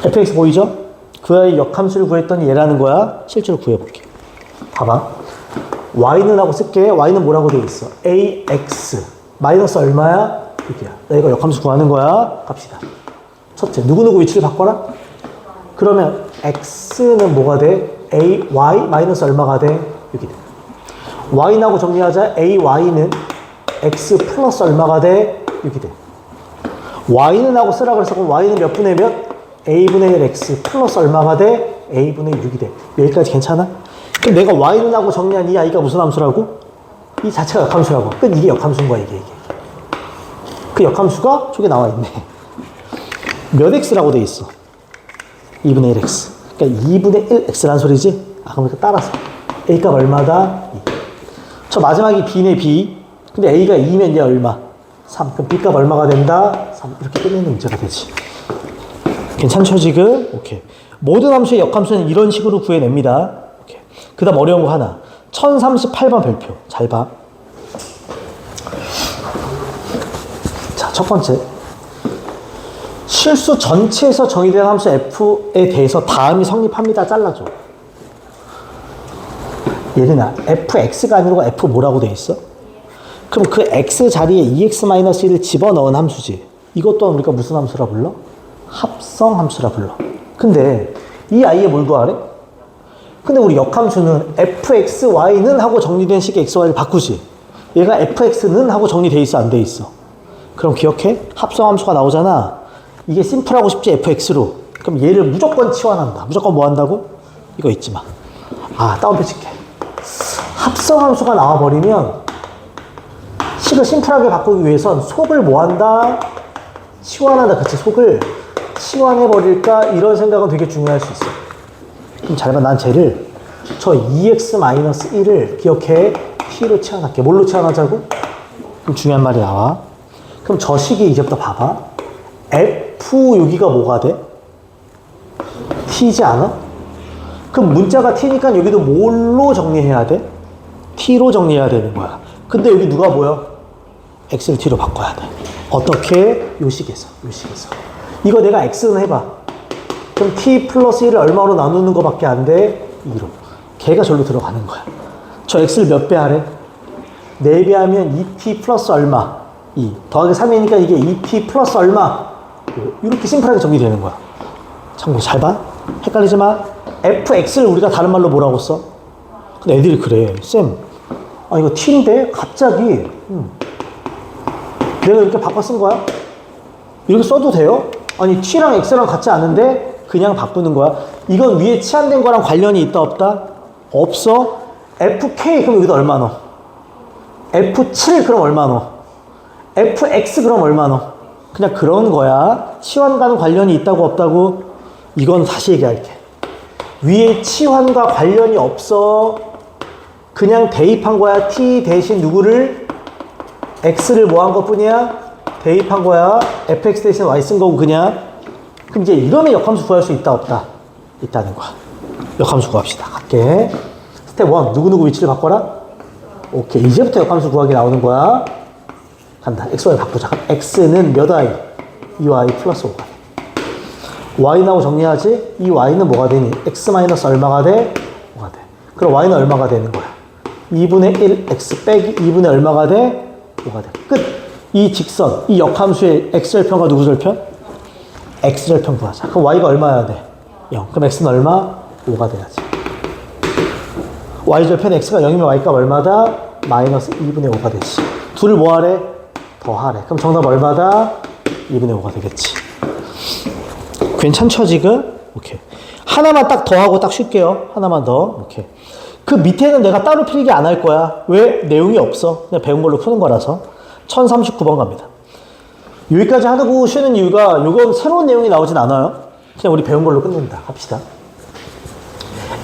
fx 보이죠? 그 아이 역함수를 구했더니 얘라는 거야. 실제로 구해볼게. 봐봐. y는 하고 쓸게. y는 뭐라고 되어 있어? ax. 마이너스 얼마야? 6이야. 나 이거 역함수 구하는 거야. 갑시다. 첫째, 누구누구 위치를 바꿔라? 그러면 x는 뭐가 돼? ay 마이너스 얼마가 돼? 6이 돼. y하고 정리하자. ay는 x 플러스 얼마가 돼? 6이 돼. y는 하고 쓰라 그래서 그럼 y는 몇 분의 몇? a분의 1 x 플러스 얼마가 돼? a분의 6이 돼. 여기까지 괜찮아? 그럼 내가 y는 하고 정리한 이 아이가 무슨 함수라고? 이 자체가 역함수라고. 끝. 이게 역함수인 거야, 이게. 그 역함수가 저기 나와 있네. 몇 x라고 돼 있어? 2분의 1x. 그러니까 2분의 1x라는 소리지? 아, 그럼 따라서. a 값 얼마다? 2. 저 마지막이 b네, b. 근데 a가 2면 얘 얼마? 3. 그럼 b 값 얼마가 된다? 3. 이렇게 끝내는 문제가 되지. 괜찮죠, 지금? 오케이. 모든 함수의 역함수는 이런 식으로 구해냅니다. 오케이. 그 다음 어려운 거 하나. 1038번 별표. 잘 봐. 자, 첫 번째. 실수 전체에서 정의된 함수 f에 대해서 다음이 성립합니다. 잘라줘. 예린아, fx가 아니고 f 뭐라고 돼 있어? 그럼 그 x 자리에 2x-1을 집어넣은 함수지. 이것 또한 우리가 무슨 함수라 불러? 합성 함수라 불러. 근데 이 아이에 뭘 구하래? 근데 우리 역함수는 fxy는 하고 정리된 식의 xy를 바꾸지. 얘가 fx는 하고 정리돼 있어, 안 돼 있어? 그럼 기억해? 합성 함수가 나오잖아. 이게 심플하고 싶지, fx로. 그럼 얘를 무조건 치환한다. 무조건 뭐 한다고? 이거 잊지 마. 아, 다운표 칠게. 합성 함수가 나와버리면 식을 심플하게 바꾸기 위해선 속을 뭐 한다? 치환한다. 그치? 속을 치환해버릴까? 이런 생각은 되게 중요할 수 있어. 그럼 잘 봐. 난 쟤를 저 2x-1을 기억해. t로 치환할게. 뭘로 치환하자고? 그럼 중요한 말이 나와. 그럼 저 식이 이제부터 봐봐. f 여기가 뭐가 돼? t지 않아? 그럼 문자가 t니까 여기도 뭘로 정리해야 돼? t로 정리해야 되는 거야. 근데 여기 누가 보여? x를 t로 바꿔야 돼. 어떻게? 요 식에서. 이거 내가 x는 해봐. 그럼 t 플러스 1을 얼마로 나누는 거밖에 안 돼? 2로. 걔가 절로 들어가는 거야. 저 x를 몇 배 하래? 4배 하면 2t 플러스 얼마? 2. 더하기 3이니까 이게 2t 플러스 얼마? 이렇게 심플하게 정리되는 거야. 참고 잘 봐. 헷갈리지 마. fx를 우리가 다른 말로 뭐라고 써? 근데 애들이 그래. 쌤, 아 이거 t인데 갑자기 내가 이렇게 바꿔 쓴 거야? 이렇게 써도 돼요? 아니 t랑 x랑 같지 않은데 그냥 바꾸는 거야. 이건 위에 치환된 거랑 관련이 있다 없다? 없어. fk 그럼 여기다 얼마 넣어? f7 그럼 얼마 넣어? fx 그럼 얼마 넣어? 그냥 그런 거야. 치환과는 관련이 있다고 없다고? 이건 다시 얘기할게. 위에 치환과 관련이 없어. 그냥 대입한 거야. t 대신 누구를? x를 뭐 한 것 뿐이야? 대입한 거야. fx 대신 y 쓴 거고 그냥. 그럼 이제 이러면 역함수 구할 수 있다 없다? 있다는 거야. 역함수 구합시다. 갈게. 스텝 1 누구누구 위치를 바꿔라? 오케이. 이제부터 역함수 구하기 나오는 거야. 간다. x, y 바꾸자. x는 몇 y? 2y 플러스 5가 돼. y나고 정리하지? 이 y는 뭐가 되니? x 마이너스 얼마가 돼? 5가 돼. 그럼 y는 얼마가 되는 거야? 2분의 1 x 빼기 2분의 얼마가 돼? 5가 돼. 끝. 이 직선, 이 역함수의 x절편과 누구 절편? x절편 구하자. 그럼 y가 얼마여야 돼? 0. 그럼 x는 얼마? 5가 돼야지. y절편 x가 0이면 y값 얼마다? 마이너스 2분의 5가 되지. 둘을 뭐 하래? 더하래. 그럼 정답 얼마다? 2분의 5가 되겠지. 괜찮죠 지금? 오케이. 하나만 딱 더하고 딱 쉴게요. 하나만 더. 오케이. 그 밑에는 내가 따로 필기 안 할 거야. 왜? 내용이 없어. 그냥 배운 걸로 푸는 거라서. 1039번 갑니다. 여기까지 하고 쉬는 이유가 이건 새로운 내용이 나오진 않아요. 그냥 우리 배운 걸로 끝낸다. 합시다.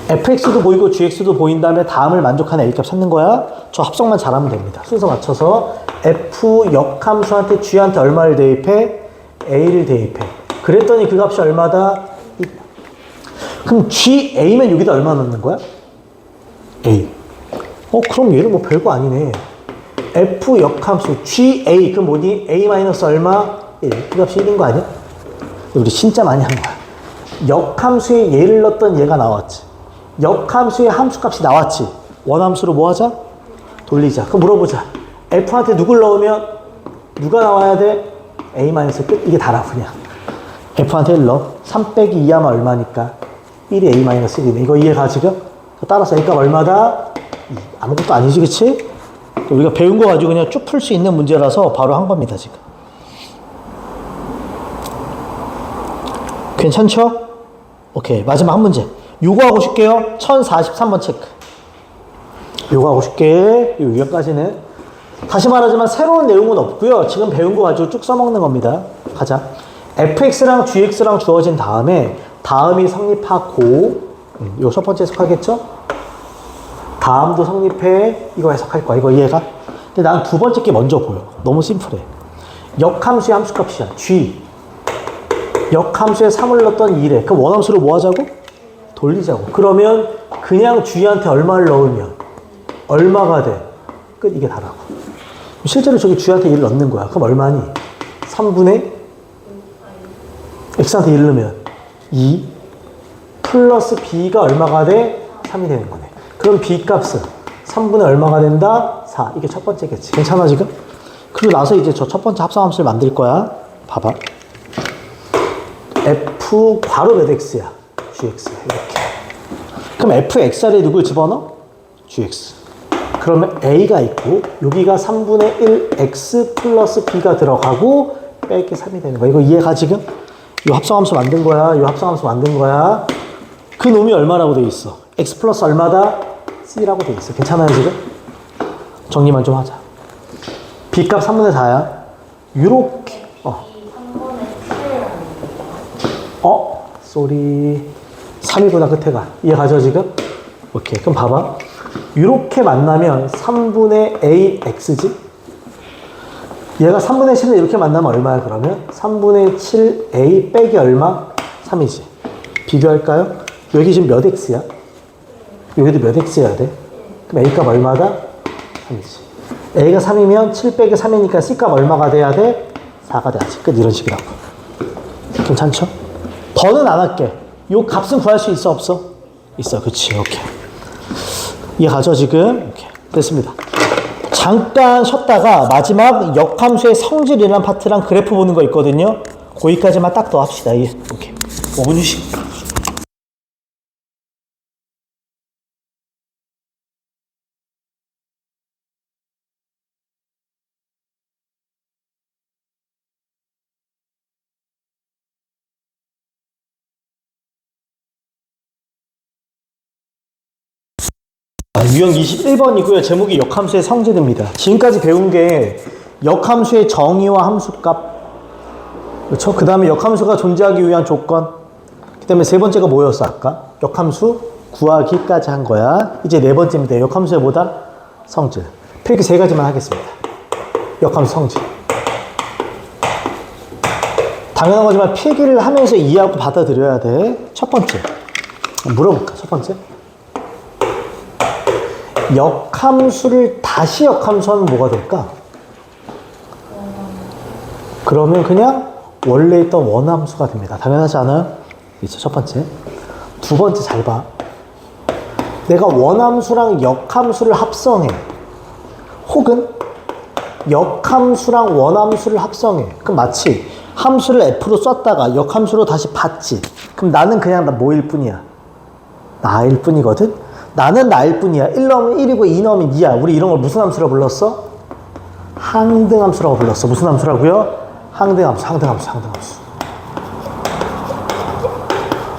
fx도 보이고 gx도 보인 다음에 다음을 만족하는 a값 찾는 거야. 저 합성만 잘하면 됩니다. 순서 맞춰서 f 역함수한테 g한테 얼마를 대입해? a를 대입해. 그랬더니 그 값이 얼마다? 그럼 GA면 여기다 얼마 넣는 거야? A. 그럼 얘는 뭐 별거 아니네. F 역함수 GA 그럼 뭐니? A 마이너스 얼마? 1. 그 값이 1인 거 아니야? 우리 진짜 많이 한 거야. 역함수에 얘를 넣었던 얘가 나왔지. 역함수의 함수값이 나왔지. 원함수로 뭐 하자? 돌리자. 그럼 물어보자. F한테 누굴 넣으면 누가 나와야 돼? A 마이너스 끝. 이게 다라 그냥. F한테 1 넣어. 3 빼기 2하면 얼마니까? 1이 A 마이너스 1이네. 이거 이해가 지금? 따라서 A값 얼마다? 2. 아무것도 아니지, 그치? 우리가 배운 거 가지고 그냥 쭉 풀 수 있는 문제라서 바로 한 겁니다, 지금. 괜찮죠? 오케이. 마지막 한 문제. 요거 하고 쉽게요. 1043번 체크. 요거 하고 쉽게. 요 위에까지는. 다시 말하지만 새로운 내용은 없고요. 지금 배운 거 가지고 쭉 써먹는 겁니다. 가자. fx랑 gx랑 주어진 다음에 다음이 성립하고 이거 첫 번째 해석하겠죠? 다음도 성립해. 이거 해석할 거야. 이거 이해가? 근데 난 두 번째 게 먼저 보여. 너무 심플해. 역함수의 함수값이야. g. 역함수에 3을 넣었던 2래. 그럼 원함수로 뭐 하자고? 돌리자고. 그러면 그냥 g한테 얼마를 넣으면 얼마가 돼? 끝. 이게 다라고. 실제로 저기 g한테 1을 넣는 거야. 그럼 얼마니? 3분의 x한테 1 넣으면 2 플러스 b가 얼마가 돼? 3이 되는 거네. 그럼 b 값은 3분의 얼마가 된다? 4. 이게 첫 번째겠지. 괜찮아 지금? 그리고 나서 이제 저 첫 번째 합성함수를 만들 거야. 봐봐. f 괄호 몇 x야? gx. 이렇게. 그럼 fx 자리에 누굴 집어넣어? gx. 그러면 a가 있고 여기가 3분의 1 x 플러스 b가 들어가고 빼기 3이 되는 거야. 이거 이해가 지금? 이 합성함수 만든 거야. 이 합성함수 만든 거야. 그 놈이 얼마라고 돼 있어? x 플러스 얼마다? c라고 돼 있어. 괜찮아요 지금? 정리만 좀 하자. b값 3분의 4야. 요렇게. 쏘리. 3이보다 끝에 가. 이해가죠 지금? 오케이. 그럼 봐봐. 요렇게 만나면 3분의 ax지? 얘가 3분의 7을 이렇게 만나면 얼마야 그러면? 3분의 7a 빼기 얼마? 3이지. 비교할까요? 여기 지금 몇 x야? 여기도 몇 x여야 돼? 그럼 a값 얼마다? 3이지. a가 3이면 7 빼기 3이니까 c값 얼마가 돼야 돼? 4가 돼야지. 끝. 이런 식이라고. 괜찮죠? 더는 안 할게. 요 값은 구할 수 있어 없어? 있어. 그치. 오케이. 이해가죠 지금? 오케이. 됐습니다. 잠깐 쉬었다가 마지막 역함수의 성질이라는 파트랑 그래프 보는 거 있거든요. 거기까지만 딱 더 합시다. 예. 오케이. 5분 휴식. 유형 21번이고요. 제목이 역함수의 성질입니다. 지금까지 배운 게 역함수의 정의와 함수값, 그렇죠? 그 다음에 역함수가 존재하기 위한 조건, 그 다음에 세 번째가 뭐였어 아까? 역함수 구하기까지 한 거야. 이제 네 번째입니다. 역함수의 뭐다? 성질. 필기 세 가지만 하겠습니다. 역함수 성질. 당연한 거지만 필기를 하면서 이해하고 받아들여야 돼. 첫 번째 물어볼까? 첫 번째, 역함수를 다시 역함수하면 뭐가 될까? 그러면 그냥 원래 있던 원함수가 됩니다. 당연하지 않아요? 이제 첫 번째. 두 번째 잘 봐. 내가 원함수랑 역함수를 합성해. 혹은 역함수랑 원함수를 합성해. 그럼 마치 함수를 f로 썼다가 역함수로 다시 받지. 그럼 나는 그냥 나 뭐일 뿐이야? 나일 뿐이거든? 나는 나일 뿐이야. 1 넣으면 1이고 2 넣으면 2야. 우리 이런 걸 무슨 함수라고 불렀어? 항등함수라고 불렀어. 무슨 함수라고요? 항등함수.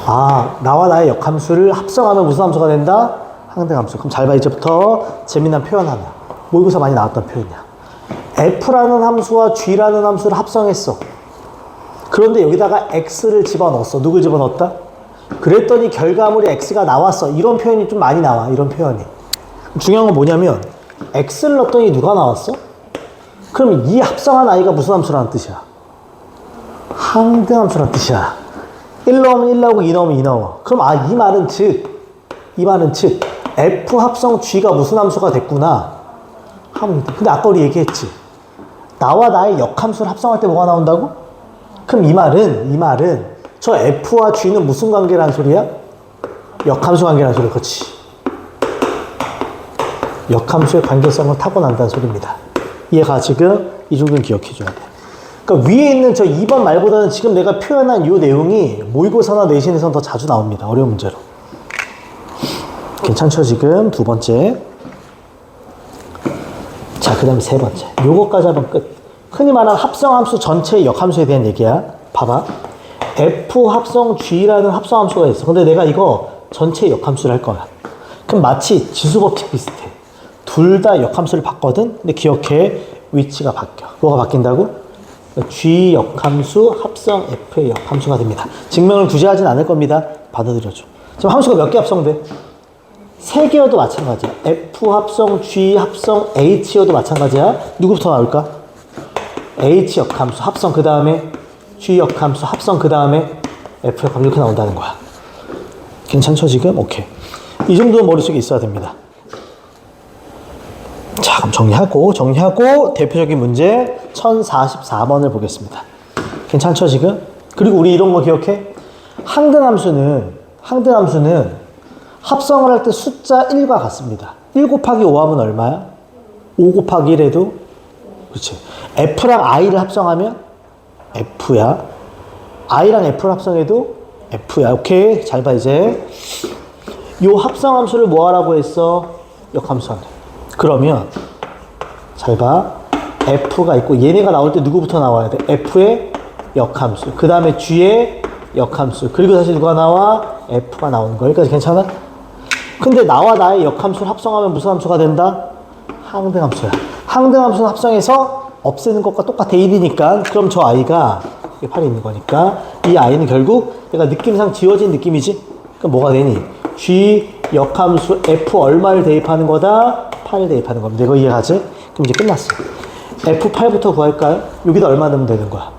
아, 나와 나의 역함수를 합성하면 무슨 함수가 된다? 항등함수. 그럼 잘 봐. 이제부터 재미난 표현 하나. 모의고사 많이 나왔던 표현이야. f라는 함수와 g라는 함수를 합성했어. 그런데 여기다가 x를 집어넣었어. 누굴 집어넣었다? 그랬더니 결과물이 x가 나왔어. 이런 표현이 좀 많이 나와. 이런 표현이. 중요한 건 뭐냐면 x를 넣었더니 누가 나왔어? 그럼 이 합성한 아이가 무슨 함수라는 뜻이야? 항등함수라는 뜻이야. 1 넣으면 1 나오고 2 넣으면 2 나와. 그럼 이 말은 즉 f 합성 g가 무슨 함수가 됐구나. 근데 아까 우리 얘기했지. 나와 나의 역함수를 합성할 때 뭐가 나온다고? 그럼 이 말은 저 f와 g는 무슨 관계라는 소리야? 역함수 관계라는 소리. 그렇지. 역함수의 관계성을 타고난다는 소리입니다. 이해가 지금? 이 정도는 기억해 줘야 돼. 그러니까 위에 있는 저 2번 말보다는 지금 내가 표현한 이 내용이 모의고사나 내신에서는 더 자주 나옵니다. 어려운 문제로. 괜찮죠 지금? 두 번째. 자, 그 다음에 세 번째. 요거까지 하면 끝. 흔히 말하는 합성함수 전체의 역함수에 대한 얘기야. 봐봐. f 합성 g라는 합성함수가 있어. 근데 내가 이거 전체 역함수를 할 거야. 그럼 마치 지수법칙 비슷해. 둘 다 역함수를 봤거든? 근데 기억해. 위치가 바뀌어. 뭐가 바뀐다고? g 역함수 합성 f의 역함수가 됩니다. 증명을 굳이 하진 않을 겁니다. 받아들여줘. 지금 함수가 몇 개 합성돼? 3개여도 마찬가지야. f 합성 g 합성 h여도 마찬가지야. 누구부터 나올까? h 역함수 합성 그 다음에 g 역함수 합성 그 다음에 f 역함수 이렇게 나온다는 거야. 괜찮죠 지금? 오케이. 이 정도는 머릿속에 있어야 됩니다. 자, 그럼 정리하고 대표적인 문제 1044번을 보겠습니다. 괜찮죠 지금? 그리고 우리 이런 거 기억해? 항등함수는 합성을 할 때 숫자 1과 같습니다. 1 곱하기 5 하면 얼마야? 5 곱하기 1 해도 그렇지. f랑 i를 합성하면 f야. i랑 f를 합성해도 f야. 오케이. 잘 봐 이제. 요 합성함수를 뭐 하라고 했어? 역함수 하래. 그러면 잘 봐. f가 있고 얘네가 나올 때 누구부터 나와야 돼? f의 역함수. 그 다음에 g의 역함수. 그리고 다시 누가 나와? f가 나오는 거. 여기까지 괜찮아? 근데 나와 나의 역함수를 합성하면 무슨 함수가 된다? 항등함수야. 항등함수는 합성해서 없애는 것과 똑같아. 1이니까. 그럼 저 아이가 8이 있는 거니까 이 아이는 결국 내가 느낌상 지워진 느낌이지? 그럼 뭐가 되니? g 역함수 f 얼마를 대입하는 거다? 8을 대입하는 겁니다. 이거 이해가지? 그럼 이제 끝났어. f8부터 구할까요? 여기다 얼마 넣으면 되는 거야?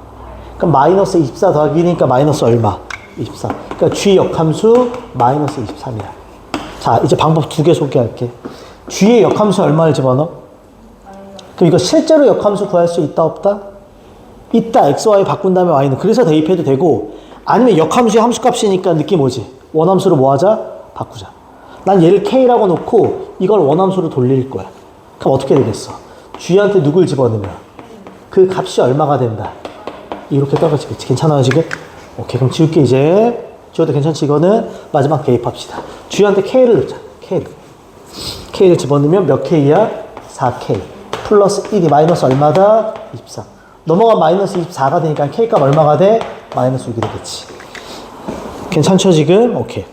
그럼 마이너스 24 더하기 1이니까 마이너스 얼마? 24. 그러니까 g 역함수 마이너스 23이야. 자, 이제 방법 2개 소개할게. g의 역함수 얼마를 집어넣어? 그럼 이거 실제로 역함수 구할 수 있다 없다? 있다. x, y 바꾼 다음에 y는. 그래서 대입해도 되고, 아니면 역함수의 함수값이니까 느낌 오지? 원함수로 뭐 하자? 바꾸자. 난 얘를 k라고 놓고 이걸 원함수로 돌릴 거야. 그럼 어떻게 되겠어? g한테 누굴 집어넣으면 그 값이 얼마가 된다? 이렇게 떨어지겠지. 괜찮아요, 지금? 오케이, 그럼 지울게, 이제. 지워도 괜찮지, 이거는? 마지막 대입합시다. G한테 K를 넣자. K를 집어넣으면 몇 K야? 4K. 플러스 1이 마이너스 얼마다? 24. 넘어간 마이너스 24가 되니까 K값 얼마가 돼? 마이너스 6이 되겠지. 괜찮죠, 지금? 오케이.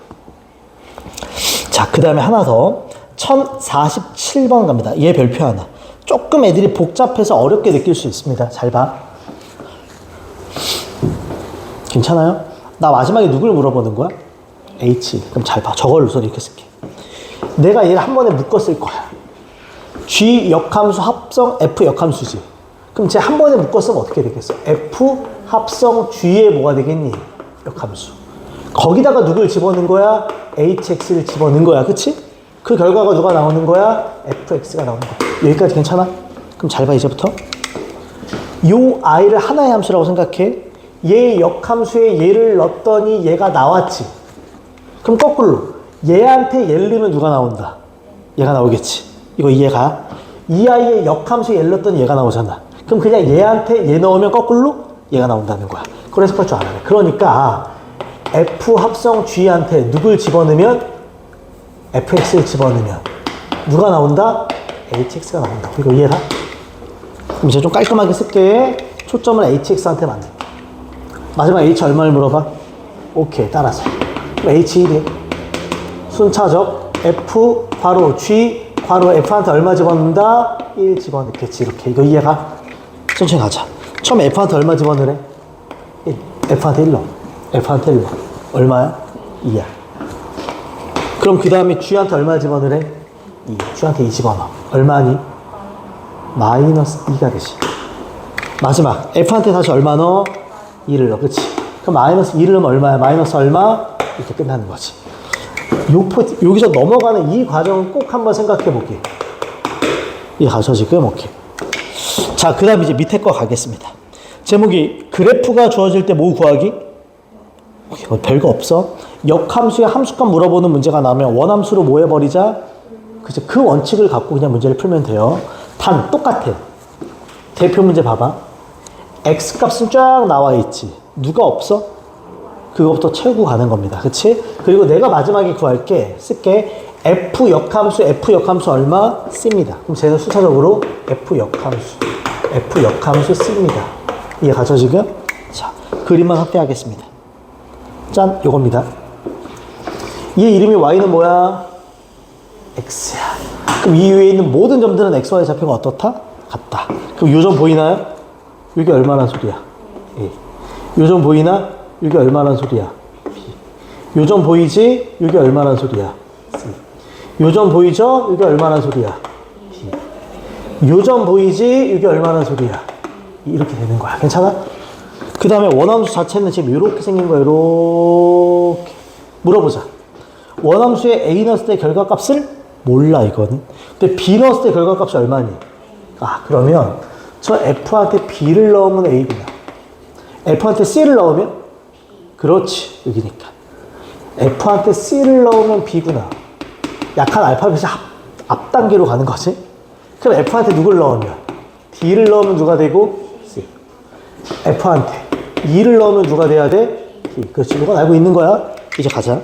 자, 그 다음에 하나 더. 1047번 갑니다. 얘 별표 하나. 조금 애들이 복잡해서 어렵게 느낄 수 있습니다. 잘 봐. 괜찮아요? 나 마지막에 누굴 물어보는 거야? H. 그럼 잘 봐. 저걸 우선 이렇게 쓸게. 내가 얘를 한 번에 묶어 쓸 거야. G 역함수 합성 F 역함수지. 그럼 쟤 한 번에 묶어 쓰면 어떻게 되겠어? F 합성 G에 뭐가 되겠니? 역함수. 거기다가 누굴 집어넣은 거야? HX를 집어넣은 거야. 그치? 그 결과가 누가 나오는 거야? FX가 나오는 거야. 여기까지 괜찮아? 그럼 잘 봐, 이제부터. 요 I를 하나의 함수라고 생각해. 얘 역함수에 얘를 넣었더니 얘가 나왔지. 그럼 거꾸로 얘한테 얘를 넣으면 누가 나온다? 얘가 나오겠지. 이거 이해가? 이 아이의 역함수에 얘를 넣었더니 얘가 나오잖아. 그럼 그냥 얘한테 얘 넣으면 거꾸로 얘가 나온다는 거야. 그래서 그럴 줄 알아요. 그러니까 F 합성 G한테 누굴 집어넣으면 fx를 집어넣으면 누가 나온다? hx가 나온다. 이거 이해가? 그럼 이제 좀 깔끔하게 쓸게. 초점을 hx한테 만들게. 마지막 h 얼마를 물어봐? 오케이, 따라서. h 1이 순차적 f 괄호 g 괄호 f한테 얼마 집어넣는다? 1 집어넣겠지. 이렇게. 이거 이해가? 천천히 가자. 처음에 f한테 얼마 집어넣으래? 1. f한테 1 넣어. f한테 1 넣어. 얼마야? 2야. 그럼 그 다음에 G한테 얼마 집어넣으래? 2. G한테 2 집어넣어. 얼마니? 마이너스 2가 되지. 마지막 F한테 다시 얼마 넣어? 2를 넣어. 그치? 그럼 마이너스 2를 넣으면 얼마야? 마이너스 얼마? 이렇게 끝나는 거지. 여기서 넘어가는 이 과정은 꼭 한번 생각해 볼게. 이 가죠 지금? 오케이. 자, 그 다음 이제 밑에 거 가겠습니다. 제목이 그래프가 주어질 때 뭐 구하기? 오케이, 별거 없어. 역함수의 함수값 물어보는 문제가 나오면 원함수로 뭐 해버리자? 그죠? 그 원칙을 갖고 그냥 문제를 풀면 돼요. 단 똑같아. 대표 문제 봐봐. x값은 쫙 나와 있지. 누가 없어? 그거부터 채우고 가는 겁니다. 그치? 그리고 내가 마지막에 구할게. 쓸게. f 역함수 얼마? c입니다. 그럼 쟤는 순차적으로 f 역함수 c입니다. 이해 가죠 지금? 자, 그림만 확대하겠습니다. 짠, 요겁니다. 얘 이름이 y는 뭐야? x야. 그럼 이 위에 있는 모든 점들은 xy 좌표가 어떻다? 같다. 그럼 요 점 보이나요? 이게 얼마나 소리야? A. 요 점 보이나? 이게 얼마나 소리야? B. 요 점 보이지? 이게 얼마나 소리야? C. 요 점 보이죠? 이게 얼마나 소리야? D. 요 점 보이지? 이게 얼마나 소리야? 이렇게 되는 거야. 괜찮아? 그 다음에 원함수 자체는 지금 이렇게 생긴 거야. 이렇게. 물어보자. 원함수에 A 넣었을 때 결과값을 몰라, 이거는. 근데 B 넣었을 때 결과값이 얼마니? 아, 그러면 저 F한테 B를 넣으면 A구나. F한테 C를 넣으면? 그렇지, 여기니까. F한테 C를 넣으면 B구나. 약한 알파벳이 앞 단계로 가는 거지. 그럼 F한테 누굴 넣으면? D를 넣으면 누가 되고? C. F한테 E를 넣으면 누가 돼야 돼? D. 그렇지, 이건 알고 있는 거야. 이제 가자.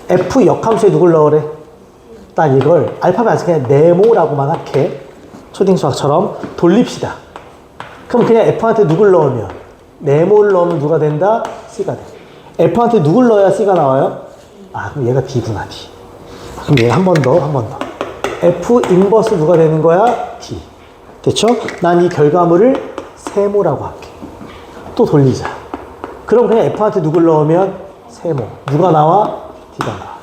F 역함수에 누굴 넣으래? 딱 이걸 알파벳 아직 그냥 네모라고만 할게. 초딩수학처럼 돌립시다. 그럼 그냥 F한테 누굴 넣으면? 네모를 넣으면 누가 된다? C가 돼. F한테 누굴 넣어야 C가 나와요? 아, 그럼 얘가 D구나, D. 그럼 얘 한 번 더. F 인버스 누가 되는 거야? D. 됐죠? 난 이 결과물을 세모라고 할게. 또 돌리자. 그럼 그냥 F한테 누굴 넣으면? 세모. 누가 나와? D가 나와.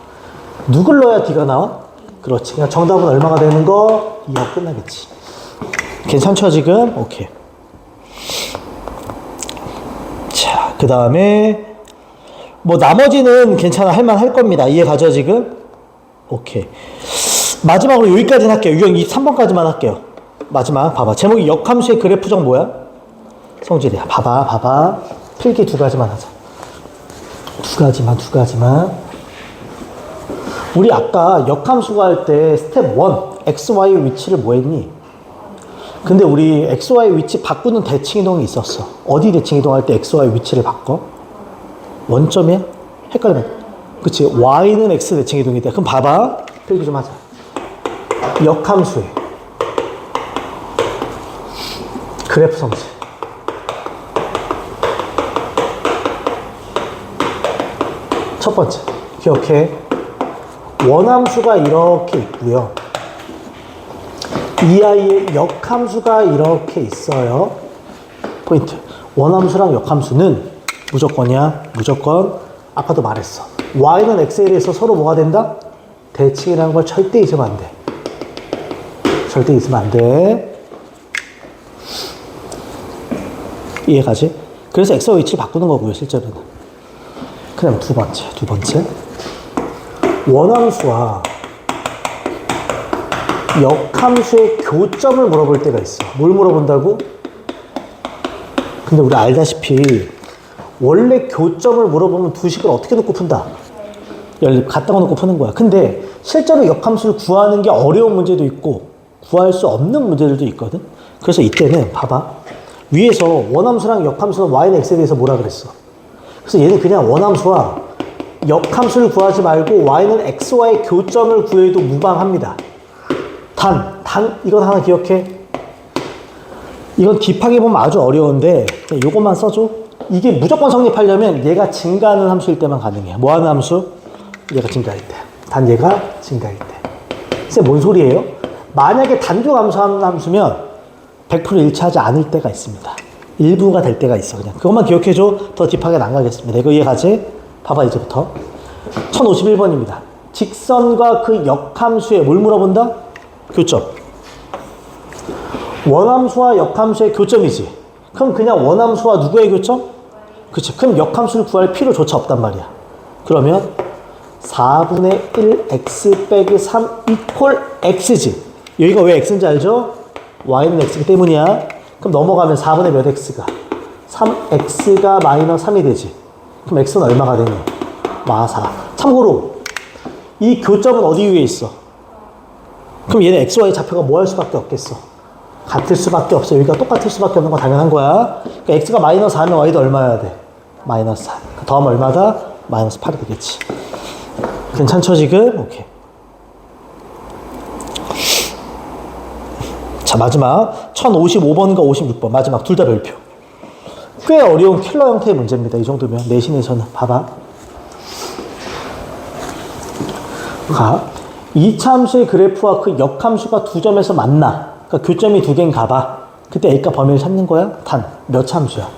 누굴 넣어야 D가 나와? 그렇지. 그냥 정답은 얼마가 되는 거? 2하고 끝나겠지. 괜찮죠, 지금? 오케이. 자, 그 다음에, 뭐, 나머지는 괜찮아. 할만할 겁니다. 이해 가죠, 지금? 오케이. 마지막으로 여기까지는 할게요. 유형 3번까지만 할게요. 마지막, 봐봐. 제목이 역함수의 그래프적 뭐야? 성질이야. 봐봐. 필기 2가지만 하자. 2가지만. 우리 아까 역함수 구할 때 스텝 1, XY 위치를 뭐 했니? 근데 우리 XY 위치 바꾸는 대칭 이동이 있었어. 어디 대칭 이동할 때 XY 위치를 바꿔? 원점이야? 헷갈리면. 그치. Y는 X 대칭 이동이 돼. 그럼 봐봐. 필기 좀 하자. 역함수에 그래프 성질. 첫 번째. 기억해. 원함수가 이렇게 있고요. 이 아이의 역함수가 이렇게 있어요. 포인트. 원함수랑 역함수는 무조건이야. 무조건. 아까도 말했어. Y는 X에 대해서 서로 뭐가 된다? 대칭이라는 걸 절대 잊으면 안 돼. 절대 잊으면 안 돼. 이해가지? 그래서 X와 위치를 바꾸는 거고요, 실제로는. 그 다음 두 번째. 원함수와 역함수의 교점을 물어볼 때가 있어. 뭘 물어본다고? 근데 우리 알다시피 원래 교점을 물어보면 두 식을 어떻게 놓고 푼다? 갖다 놓고 푸는 거야. 근데 실제로 역함수를 구하는 게 어려운 문제도 있고 구할 수 없는 문제들도 있거든. 그래서 이때는 봐봐. 위에서 원함수랑 역함수는 y는 x에 대해서 뭐라 그랬어? 그래서 얘는 그냥 원함수와 역함수를 구하지 말고 y는 x와의 교점을 구해도 무방합니다. 이건 하나 기억해. 이건 딥하게 보면 아주 어려운데 이것만 써줘. 이게 무조건 성립하려면 얘가 증가하는 함수일 때만 가능해. 뭐 하는 함수? 얘가 증가할 때. 단 얘가 증가할 때. 글쎄 뭔 소리예요? 만약에 단조 감소하는 함수면 100% 일치하지 않을 때가 있습니다. 일부가 될 때가 있어. 그냥 그것만 기억해줘. 더 딥하게 안 가겠습니다. 이거 이해가지? 봐봐 이제부터. 1051번입니다. 직선과 그 역함수에 뭘 물어본다? 교점. 원함수와 역함수의 교점이지. 그럼 그냥 원함수와 누구의 교점? 그치. 그럼 역함수를 구할 필요조차 없단 말이야. 그러면 4분의 1 x 빼기 3 이퀄 x지. 여기가 왜 x인지 알죠? y는 x이기 때문이야. 그럼 넘어가면 4분의 몇 x가? 3x가 마이너스 3이 되지. 그럼 x는 얼마가 되니? 마4. 참고로 이 교점은 어디 위에 있어? 그럼 얘는 xy 좌표가 뭐 할 수밖에 없겠어? 같을 수밖에 없어. 여기가 똑같을 수밖에 없는 거 당연한 거야. 그러니까 x가 마이너스 4면 y도 얼마여야 돼? 마이너스 4. 더하면 얼마다? 마이너스 8이 되겠지. 괜찮죠 지금? 오케이. 자 마지막 1055번과 56번 마지막 둘 다 별표. 꽤 어려운 킬러 형태의 문제입니다. 이 정도면 내신에서는. 봐봐. 이차 함수의 그래프와 그 역함수가 두 점에서 만나. 그러니까 교점이 두 개인 가봐. 그때 A가 범위를 찾는 거야? 단 몇 차 함수야?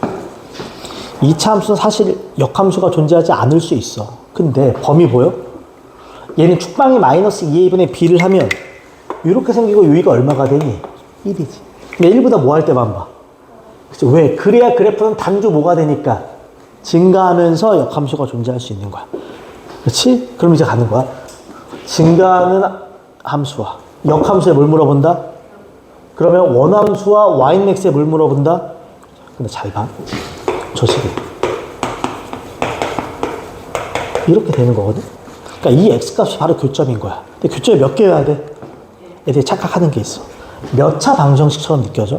2차 함수는 사실 역함수가 존재하지 않을 수 있어. 근데 범위 보여? 얘는 축방이 마이너스 2a분의 b를 하면 이렇게 생기고 여기가 얼마가 되니? 1이지. 근데 1보다 뭐 할 때만 봐. 그치? 왜? 그래야 그래프는 단조 뭐가 되니까 증가하면서 역함수가 존재할 수 있는 거야. 그렇지? 그럼 이제 가는 거야. 증가하는 함수와 역함수에 뭘 물어본다? 그러면 원함수와 y는 x에 뭘 물어본다? 근데 잘 봐. 저 식이 이렇게 되는 거거든. 그러니까 이 x값이 바로 교점인 거야. 근데 교점이 몇 개여야 돼? 애들이 착각하는 게 있어. 몇 차 방정식처럼 느껴져?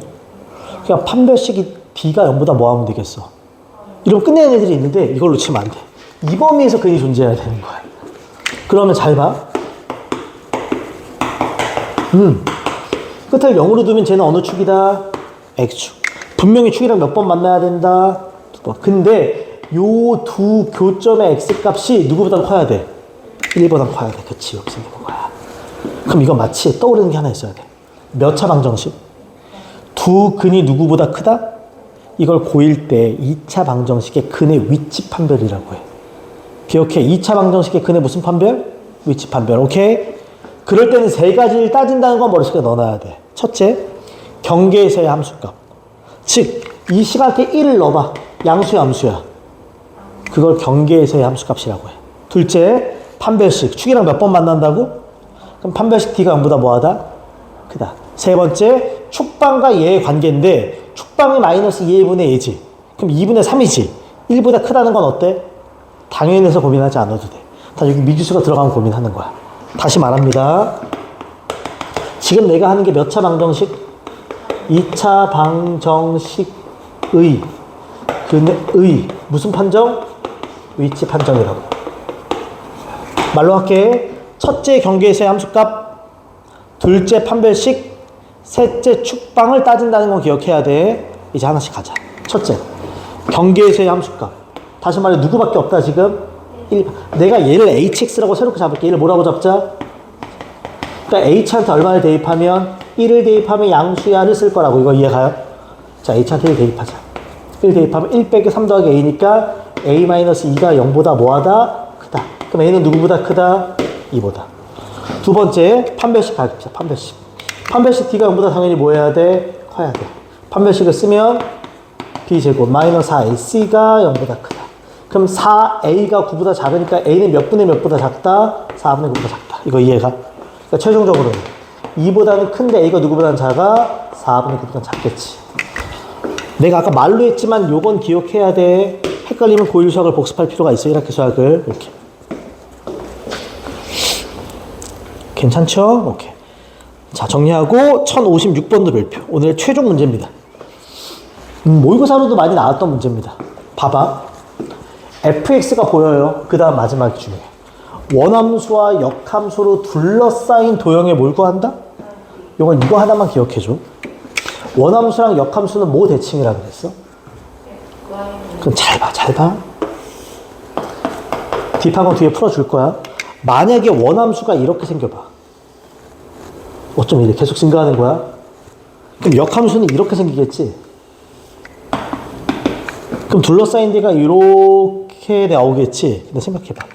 그러니까 판별식이 b가 0보다 뭐 하면 되겠어? 이러면 끝내는 애들이 있는데 이걸 놓치면 안 돼. 이 범위에서 근이 존재해야 되는 거야. 그러면 잘 봐. 끝을 0으로 두면 쟤는 어느 축이다? x축. 분명히 축이랑 몇 번 만나야 된다? 두 번. 근데 요 두 교점의 x값이 누구보다 커야 돼? 1보다 커야 돼. 그치, 이렇게 생기는 거야. 그럼 이거 마치 떠오르는 게 하나 있어야 돼. 몇 차 방정식? 두 근이 누구보다 크다? 이걸 고1 때 2차 방정식의 근의 위치 판별이라고 해. 기억해. 2차 방정식의 근의 무슨 판별? 위치 판별. 오케이? 그럴 때는 세 가지를 따진다는 건 머릿속에 넣어놔야 돼. 첫째, 경계에서의 함수값. 즉, 이 시간대 1을 넣어봐. 양수야, 암수야. 그걸 경계에서의 함수값이라고 해. 둘째, 판별식. 축이랑 몇 번 만난다고? 그럼 판별식 D가 0보다 뭐하다? 크다. 세 번째, 축방과 얘의 관계인데 축방이 마이너스 2분의 얘지. 그럼 2분의 3이지. 1보다 크다는 건 어때? 당연해서 고민하지 않아도 돼. 다 여기 미지수가 들어가면 고민하는 거야. 다시 말합니다. 지금 내가 하는 게 몇 차 방정식? 2차 방정식의 근의 무슨 판정? 위치 판정이라고. 말로 할게. 첫째 경계에서의 함수값, 둘째 판별식, 셋째 축방을 따진다는 건 기억해야 돼. 이제 하나씩 가자. 첫째, 경계에서의 함수값. 다시 말해 누구밖에 없다 지금? 1. 내가 얘를 hx라고 새롭게 잡을게. 얘를 뭐라고 잡자? 그러니까 h한테 얼마를 대입하면 1을 대입하면 양수야를 쓸 거라고. 이거 이해가요? 자, h한테 1 대입하자. 1 대입하면 1 빼기 3 더하기 a니까 a-2가 0보다 뭐하다? 크다. 그럼 a는 누구보다 크다? 2보다. 두 번째, 판별식 가르칩시다. 판별식. 판별식 t가 0보다 당연히 뭐 해야 돼? 커야 돼. 판별식을 쓰면 b제곱 마이너스 4ac가 0보다 크다. 그럼 4a가 9보다 작으니까 a는 몇 분의 몇보다 작다? 4분의 9보다 작다. 이거 이해가? 그러니까 최종적으로는 2보다는 큰데 a가 누구보다 작아? 4분의 9보다 작겠지. 내가 아까 말로 했지만 요건 기억해야 돼. 헷갈리면 고1 수학을 복습할 필요가 있어. 1학기 수학을. 이렇게. 괜찮죠? 오케이. 자, 정리하고 1056번도 별표. 오늘의 최종 문제입니다. 모의고사로도 많이 나왔던 문제입니다. 봐봐. fx가 보여요. 그 다음 마지막이 중요해. 원함수와 역함수로 둘러싸인 도형에 뭘 구한다? 이건 이거 하나만 기억해줘. 원함수랑 역함수는 뭐 대칭이라고 그랬어? 그럼 잘 봐, 잘 봐. 뒷판은 뒤에 풀어줄 거야. 만약에 원함수가 이렇게 생겨봐. 어쩜 이래? 계속 증가하는 거야? 그럼 역함수는 이렇게 생기겠지? 그럼 둘러싸인 데가 이렇게 나오겠지? 근데 생각해봐.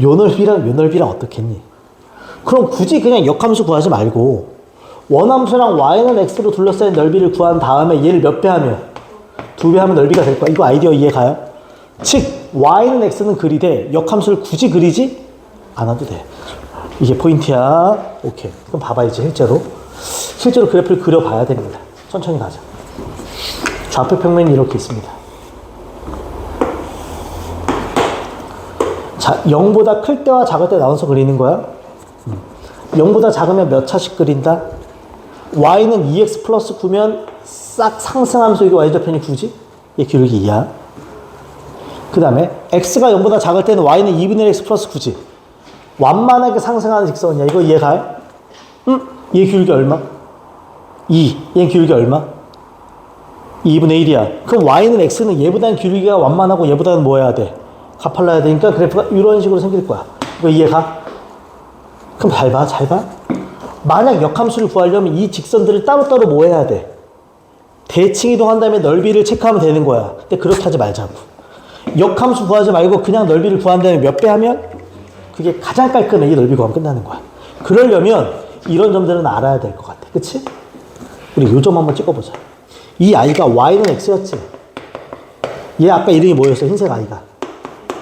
요 넓이랑 요 넓이랑 어떻겠니? 그럼 굳이 그냥 역함수 구하지 말고 원함수랑 y는 x로 둘러싸인 넓이를 구한 다음에 얘를 몇 배 하면? 2배 하면 넓이가 될 거야. 이거 아이디어 이해가요? 즉 y는 x는 그리되 역함수를 굳이 그리지 않아도 돼. 이게 포인트야. 오케이. 그럼 봐봐 이제 실제로 그래프를 그려봐야 됩니다. 천천히 가자. 좌표 평면이 이렇게 있습니다. 자, 0보다 클 때와 작을 때 나눠서 그리는 거야. 0보다 작으면 몇 차씩 그린다? y는 2x 플러스 9면 싹 상승하면서 이게 y좌편이 9지? 얘 기울기 2야. 그 다음에 x가 0보다 작을 때는 y는 2분의 1x 플러스 9지? 완만하게 상승하는 직선이야. 이거 이해가요? 얘 기울기 얼마? 2. 얘 기울기 얼마? 2분의 1이야. 그럼 y는 x는 얘보다는 기울기가 완만하고 얘보다는 뭐 해야 돼? 가팔라야 되니까 그래프가 이런 식으로 생길 거야. 이거 이해가? 그럼 잘 봐, 잘 봐. 만약 역함수를 구하려면 이 직선들을 따로따로 뭐 해야 돼? 대칭 이동한 다음에 넓이를 체크하면 되는 거야. 근데 그렇게 하지 말자고. 역함수 구하지 말고 그냥 넓이를 구한 다음에 몇 배 하면 그게 가장 깔끔해. 이 넓이 구하면 끝나는 거야. 그러려면 이런 점들은 알아야 될 것 같아. 그치? 우리 요 점 한번 찍어보자. 이 아이가 y는 x였지? 얘 아까 이름이 뭐였어? 흰색 아이가.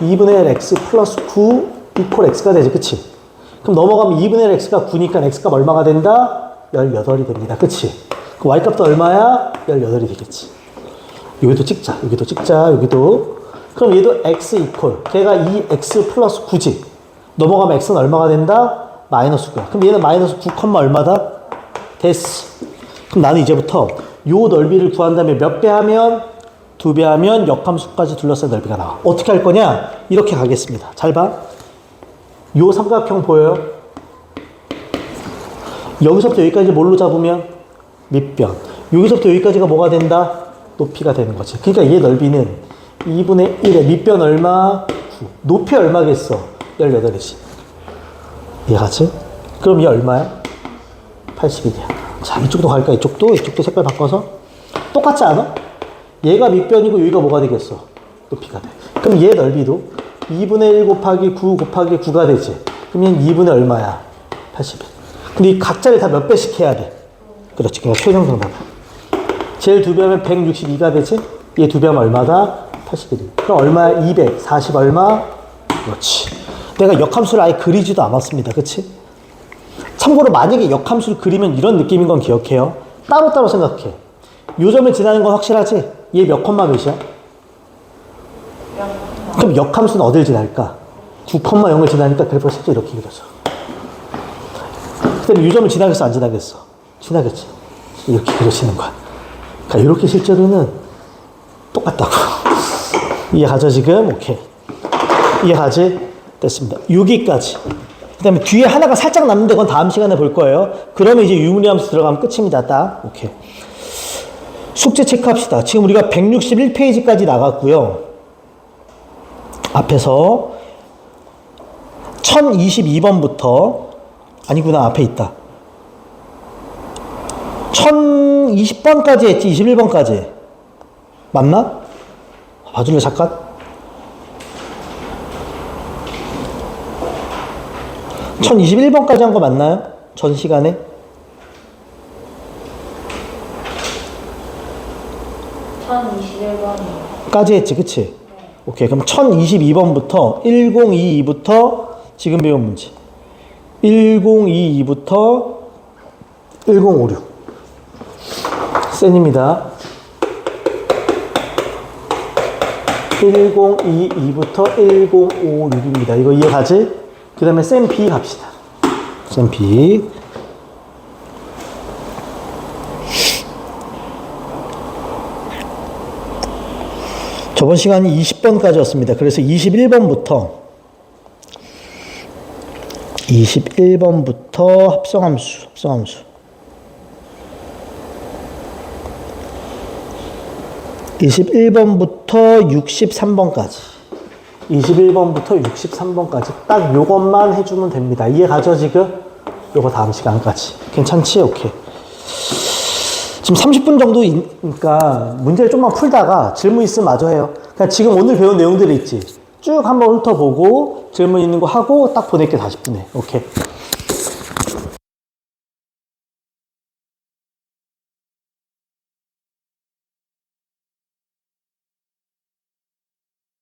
2분의 1 x 플러스 9 이퀄 x가 되지. 그치? 그럼 넘어가면 2분의 1 x가 9니까 x값 얼마가 된다? 18이 됩니다. 그치? 그 y값도 얼마야? 18이 되겠지. 여기도 찍자. 여기도 찍자. 여기도. 그럼 얘도 x 이퀄. 걔가 2x 플러스 9지. 넘어가면 x는 얼마가 된다? 마이너스 9야. 그럼 얘는 마이너스 9, 얼마다? 됐어. 그럼 나는 이제부터 요 넓이를 구한 다음에 몇 배 하면? 2배 하면 역함수까지 둘러싼 넓이가 나와. 어떻게 할 거냐? 이렇게 가겠습니다. 잘 봐. 요 삼각형 보여요? 여기서부터 여기까지 뭘로 잡으면? 밑변. 여기서부터 여기까지가 뭐가 된다? 높이가 되는 거지. 그러니까 얘 넓이는 2분의 1에 밑변 얼마? 9. 높이 얼마겠어? 18이지. 이해가지? 그럼 얘 얼마야? 81이야. 자, 이쪽도 갈까? 이쪽도 색깔 바꿔서. 똑같지 않아? 얘가 밑변이고 여기가 뭐가 되겠어? 높이가 돼. 그럼 얘 넓이도 2분의 1 곱하기 9 곱하기 9가 되지. 그러면 2분의 얼마야? 81. 근데 이 각자를 다 몇 배씩 해야 돼? 그렇지. 그러니까 최종 정답. 쟤를 2배 하면 162가 되지? 얘 2배 하면 얼마다? 81. 그럼 얼마야? 240 얼마? 그렇지. 내가 역함수를 아예 그리지도 않았습니다. 그치? 참고로 만약에 역함수를 그리면 이런 느낌인 건 기억해요. 따로따로 생각해. 요 점을 지나는 건 확실하지? 얘 몇 컴마 몇이야? 그럼 역함수는 어딜 지날까? 9,0을 지나니까 그래프가 실제 이렇게 그려져. 그 다음에 요 점을 지나겠어? 안 지나겠어? 지나겠지. 이렇게 그려지는 거야. 그러니까 이렇게 실제로는 똑같다고. 이해가죠 지금? 오케이. 이해가지? 됐습니다. 여기까지. 그 다음에 뒤에 하나가 살짝 남는데 그건 다음 시간에 볼 거예요. 그러면 이제 유무리함수 들어가면 끝입니다. 딱. 오케이. 숙제 체크합시다. 지금 우리가 161페이지까지 나갔고요. 앞에서 1022번부터 아니구나. 앞에 있다. 1020번까지 했지. 21번까지. 맞나? 봐줄래 잠깐? (1021번까지) 한 거 맞나요? 전 시간에? (1021번이요) 까지 했지 그치? 네. 오케이 그럼 1022번부터 1022부터 지금 배운 문제 1022부터 1056 센입니다. 1022부터 1056입니다. 이거 이해가지? 그 다음에 쌤 B 갑시다. 쌤 B. 저번 시간이 20번까지였습니다. 그래서 21번부터 합성함수. 21번부터 63번까지. 21번부터 63번까지. 딱 요것만 해주면 됩니다. 이해가죠, 지금? 요거 다음 시간까지. 괜찮지? 오케이. 지금 30분 정도니까 문제를 좀만 풀다가 질문 있으면 마저 해요. 그냥 지금 오늘 배운 내용들이 있지. 쭉 한번 훑어보고 질문 있는 거 하고 딱 보낼게 40분에. 오케이.